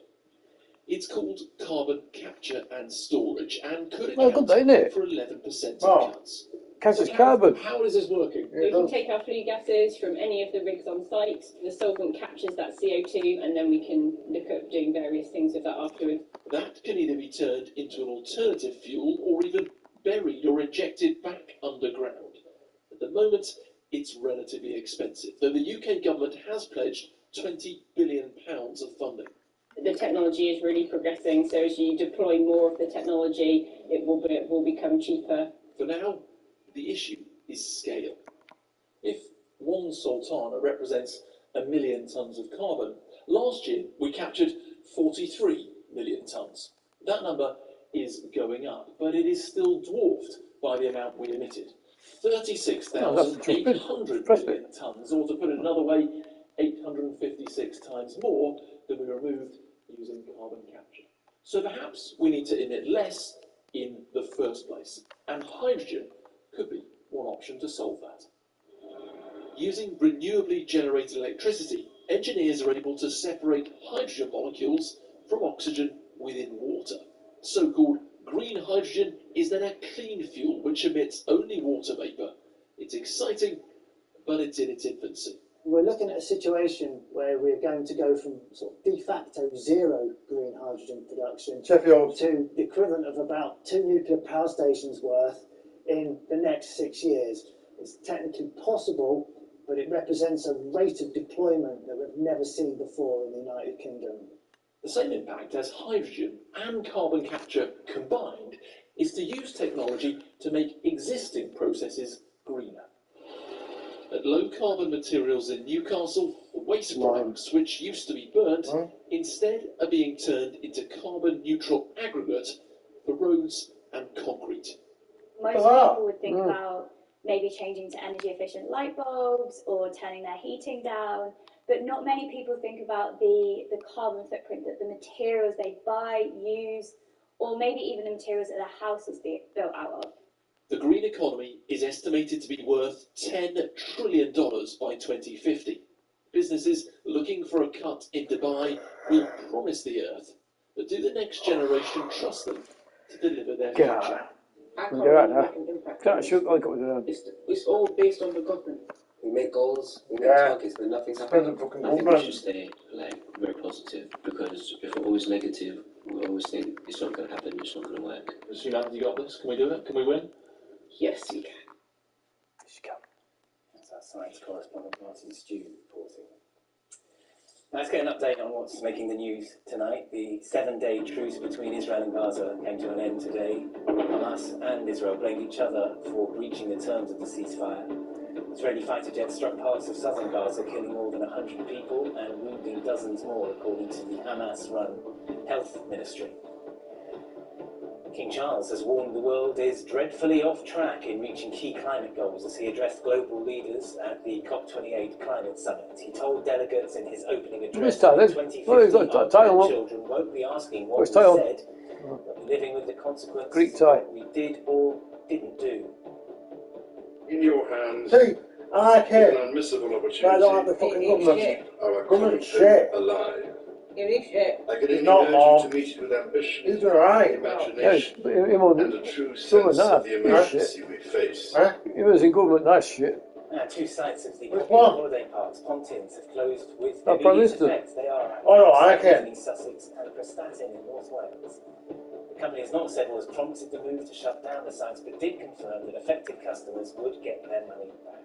Speaker 12: It's called carbon capture and storage, and could account for 11% of cuts.
Speaker 9: Captures carbon.
Speaker 12: How is this working?
Speaker 8: We can take our flue gases from any of the rigs on site. The solvent captures that CO2, and then we can look at doing various things with that afterwards.
Speaker 12: That can either be turned into an alternative fuel or even buried or injected back underground. At the moment, it's relatively expensive, though the UK government has pledged £20 billion of funding.
Speaker 8: The technology is really progressing, so as you deploy more of the technology, it will become cheaper.
Speaker 12: For now, the issue is scale. If one sultana represents 1 million tonnes of carbon, last year we captured 43 million tonnes. That number is going up, but it is still dwarfed by the amount we emitted. 36,800 million tonnes, or to put it another way, 856 times more than we removed using carbon capture. So perhaps we need to emit less in the first place, and hydrogen could be one option to solve that. Using renewably generated electricity, engineers are able to separate hydrogen molecules from oxygen within water. So-called green hydrogen is then a clean fuel which emits only water vapour. It's exciting, but it's in its infancy.
Speaker 15: We're looking at a situation where we're going to go from sort of de facto zero green hydrogen production to the equivalent of about 2 nuclear power stations worth in the next 6 years. It's technically possible, but it represents a rate of deployment that we've never seen before in the United Kingdom.
Speaker 12: The same impact as hydrogen and carbon capture combined is to use technology to make existing processes greener. At low carbon materials in Newcastle, waste products which used to be burnt instead are being turned into carbon neutral aggregate for roads and concrete.
Speaker 7: Most people would think about maybe changing to energy efficient light bulbs or turning their heating down, but not many people think about the carbon footprint that the materials they buy, use, or maybe even the materials that their house is built out of.
Speaker 12: The green economy is estimated to be worth $10 trillion by 2050. Businesses looking for a cut in Dubai will promise the earth, but do the next generation trust them to deliver their future?
Speaker 3: It's all based on the government.
Speaker 2: We make goals, we make targets, but nothing's happening.
Speaker 24: I think we should stay very positive, because if we're always negative, we always think it's not going to happen, it's not going to work.
Speaker 12: Suzanne, you got this? Can we do it? Can we win?
Speaker 3: Yes, we can.
Speaker 14: That's our science correspondent Martin Stew reporting. Now let's get an update on what's making the news tonight. The 7-day truce between Israel and Gaza came to an end today. Hamas and Israel blamed each other for breaching the terms of the ceasefire. Israeli fighter jets struck parts of southern Gaza, killing more than 100 people and wounding dozens more, according to the Hamas-run health ministry. King Charles has warned the world is dreadfully off track in reaching key climate goals as he addressed global leaders at the COP28 climate summit. He told delegates in his opening address that 2050 our grandchildren won't be asking what we said, but living with the consequences of what we did or didn't do.
Speaker 26: In your hands,
Speaker 13: See, I like it.
Speaker 26: an unmissable opportunity.
Speaker 13: I don't like the fucking government.
Speaker 26: Our
Speaker 13: Government
Speaker 26: common
Speaker 13: shit.
Speaker 26: hope alive.
Speaker 3: It is shit.
Speaker 26: I can
Speaker 13: He's
Speaker 26: only
Speaker 13: not
Speaker 26: urge
Speaker 13: wrong.
Speaker 26: you to meet it with ambition,
Speaker 13: He's alright.
Speaker 26: imagination, and a true sense of the emergency we face.
Speaker 9: He was in government, that shit.
Speaker 14: Two sites of the
Speaker 9: Which
Speaker 14: popular
Speaker 9: one?
Speaker 14: holiday parks, Pontins, have closed with
Speaker 9: That Prime
Speaker 14: immediate
Speaker 9: Minister.
Speaker 14: effect. They are
Speaker 13: Oh, no, I like it.
Speaker 14: in Sussex and Prestatyn in North Wales. The company has not said it was prompted the move to shut down the sites, but did confirm that affected customers would get their money back.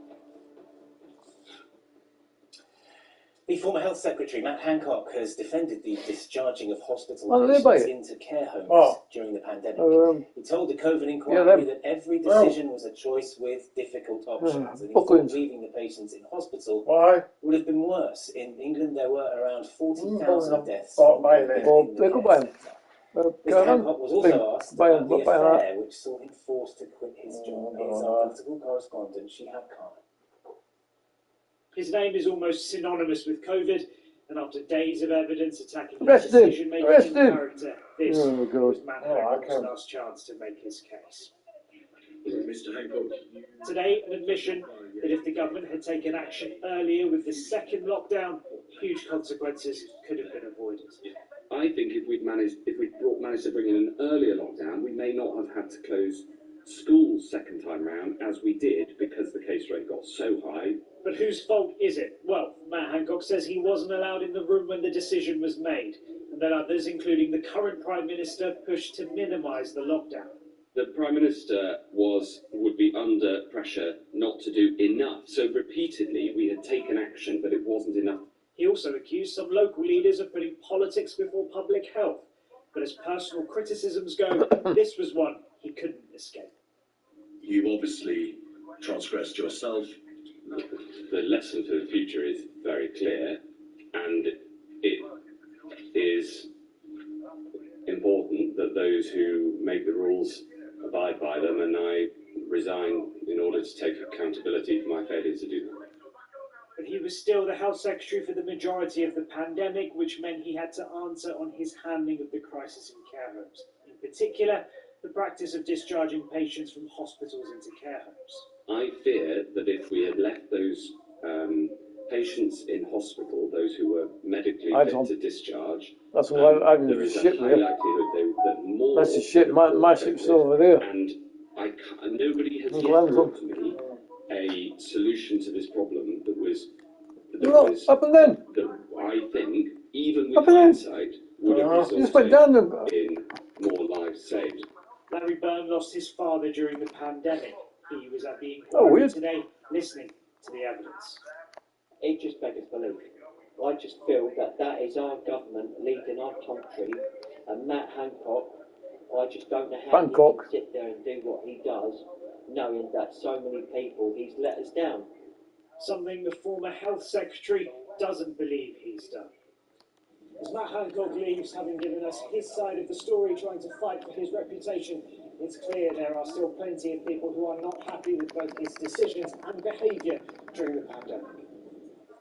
Speaker 14: The former Health Secretary, Matt Hancock, has defended the discharging of hospital
Speaker 9: Oh, they
Speaker 14: patients
Speaker 9: buy
Speaker 14: into care homes during the pandemic.
Speaker 9: Oh,
Speaker 14: He told the COVID inquiry
Speaker 9: them.
Speaker 14: that every decision was a choice with difficult options, and he thought leaving the patients in hospital would have been worse. In England, there were around 40,000 deaths.
Speaker 9: Or they could buy them.
Speaker 14: Mr. Hancock was also asked about the affair which saw him forced to quit his job. Here's our political correspondent, Shihab Khan.
Speaker 4: His name is almost synonymous with COVID, and after days of evidence attacking his
Speaker 9: Arrested.
Speaker 4: decision-making character, this was Matt Hancock's
Speaker 13: okay.
Speaker 4: last chance to make his case.
Speaker 26: Mr. Hancock,
Speaker 4: Today, an admission that if the government had taken action earlier with the second lockdown, huge consequences could have been avoided.
Speaker 5: I think if we'd managed to bring in an earlier lockdown, we may not have had to close schools second time round as we did because the case rate got so high.
Speaker 4: But whose fault is it? Well, Matt Hancock says he wasn't allowed in the room when the decision was made, and that others, including the current Prime Minister, pushed to minimise the lockdown.
Speaker 5: The Prime Minister would be under pressure not to do enough. So repeatedly we had taken action, but it wasn't enough.
Speaker 4: He also accused some local leaders of putting politics before public health. But as personal criticisms go, this was one he couldn't escape.
Speaker 26: you obviously transgressed yourself.
Speaker 5: The lesson for the future is very clear, and it is important that those who make the rules abide by them, and I resign in order to take accountability for my failure to do that.
Speaker 4: But he was still the Health Secretary for the majority of the pandemic, which meant he had to answer on his handling of the crisis in care homes. In particular, the practice of discharging patients from hospitals into care homes.
Speaker 5: I fear that if we had left those patients in hospital, those who were medically fit to discharge,
Speaker 9: that's what
Speaker 5: there is
Speaker 9: shit
Speaker 5: a high
Speaker 9: there.
Speaker 5: likelihood that more...
Speaker 9: That's the shit, my ship's over there.
Speaker 5: And nobody has yet brought me a solution to this problem
Speaker 9: up and then.
Speaker 5: that I think, even with hindsight, would have resulted in more lives saved.
Speaker 4: Larry Byrne lost his father during the pandemic. He was at the
Speaker 9: Oh,
Speaker 4: inquiry
Speaker 9: weird.
Speaker 4: today, listening to the evidence.
Speaker 16: It just beggars belief. I just feel that is our government leading our country, and Matt Hancock, I just don't know how he can sit there and do what he does, knowing that so many people he's let us down.
Speaker 4: Something the former Health Secretary doesn't believe he's done. As Matt Hancock leaves, having given us his side of the story, trying to fight for his reputation, it's clear there are still plenty of people who are not happy with both his decisions and behaviour during the pandemic.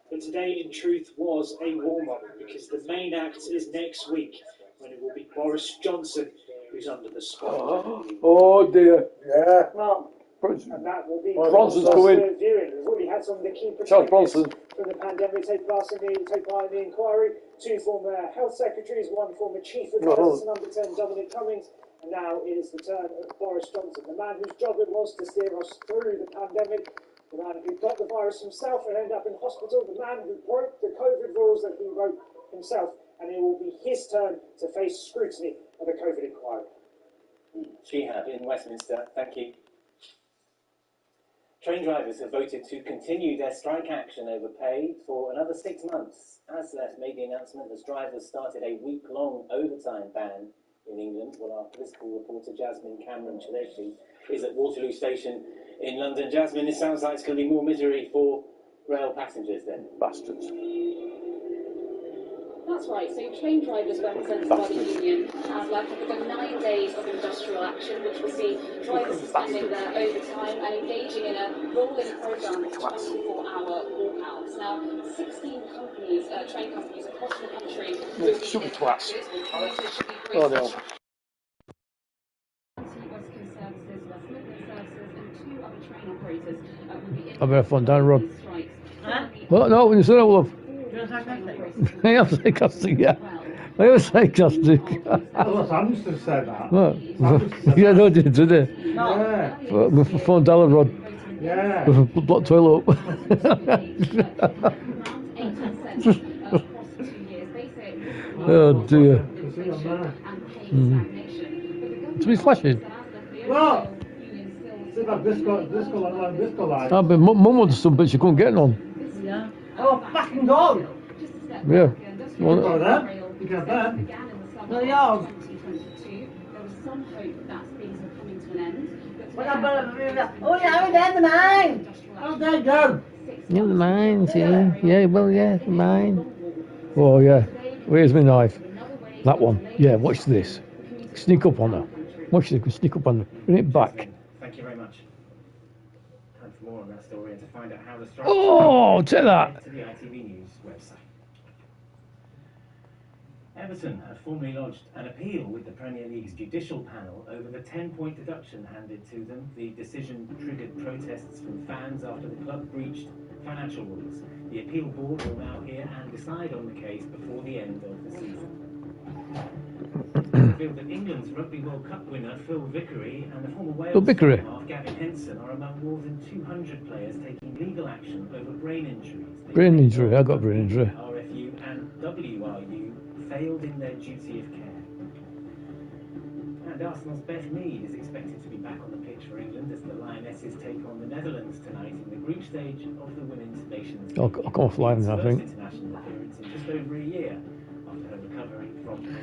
Speaker 4: But today, in truth, was a warm-up, because the main act is next week, when it will be Boris Johnson who's under the spotlight.
Speaker 9: Oh dear.
Speaker 13: Yeah.
Speaker 4: Well, and that will be
Speaker 9: Bronson's going.
Speaker 4: viewing. We've already had some of the key
Speaker 9: Charles
Speaker 4: protagonists
Speaker 9: Bronson.
Speaker 4: from the pandemic take part in the inquiry. Two former health secretaries, one former chief of Medicine Number 10, Dominic Cummings, and now it is the turn of Boris Johnson, the man whose job it was to steer us through the pandemic, the man who got the virus himself and ended up in hospital, the man who broke the COVID rules that he wrote himself, and it will be his turn to face scrutiny of the COVID inquiry.
Speaker 14: Shihab in Westminster, thank you. Train drivers have voted to continue their strike action over pay for another 6 months. ASLEF made the announcement as drivers started a week-long overtime ban in England. Well, our political reporter Jasmine Cameron-Chaleshi is at Waterloo Station in London. Jasmine, it sounds like it's going to be more misery for rail passengers then.
Speaker 9: Bastards.
Speaker 1: That's right. So train drivers represented by the union ASLEF have begun 9 days of industrial action, which will see drivers suspending their overtime and engaging in a rolling programme of 24-hour walkouts. Now, 16 companies, train companies across the country,
Speaker 9: Super twats.
Speaker 1: Oh,
Speaker 9: they are. I better find down the road. Well, no, when you said it, love. I am sarcastic, yeah. I am sarcastic.
Speaker 13: Well, Sam used to say that.
Speaker 9: What? Yeah, no, did they?
Speaker 13: Yeah.
Speaker 9: For phone dollar rod.
Speaker 13: Yeah.
Speaker 9: With a block toilet up. Oh dear. To be flashing.
Speaker 13: Well, see that disco line.
Speaker 9: Mum wanted some, but she couldn't get none.
Speaker 13: Yeah. Oh, fucking dog!
Speaker 9: Yeah.
Speaker 13: Well,
Speaker 9: Well,
Speaker 13: you can have
Speaker 17: No, yeah. 2022, there was some hope that things were coming to an end.
Speaker 18: Oh, yeah, we're in the mine.
Speaker 13: Oh, there you go.
Speaker 9: yeah, the mines, yeah. Yeah, well, yeah, the mine. Oh, yeah. Where's my knife? That one. Yeah, watch this. Sneak up on her. Watch this, sneak up on her. Bring it back.
Speaker 14: Thank you very much. Time for more on that story and to find out how the strike.
Speaker 9: Oh, take that.
Speaker 14: To the ITV News website. Everton have formally lodged an appeal with the Premier League's judicial panel over the 10-point deduction handed to them. The decision triggered protests from fans after the club breached financial rules. The appeal board will now hear and decide on the case before the end of the season. Revealed that England's Rugby World Cup winner Phil Vickery and the former Wales half Gavin Henson are among more than 200 players taking legal action over brain injuries.
Speaker 9: Brain injury, I got brain injury.
Speaker 14: RFU and WRU failed in their duty of care. And Arsenal's Beth Mead is expected to be back on the pitch for England as the Lionesses take on the Netherlands tonight in the group stage of the Women's Nations League.
Speaker 9: I'll come flying, I think.
Speaker 14: International appearance in just over a year after her recovery from an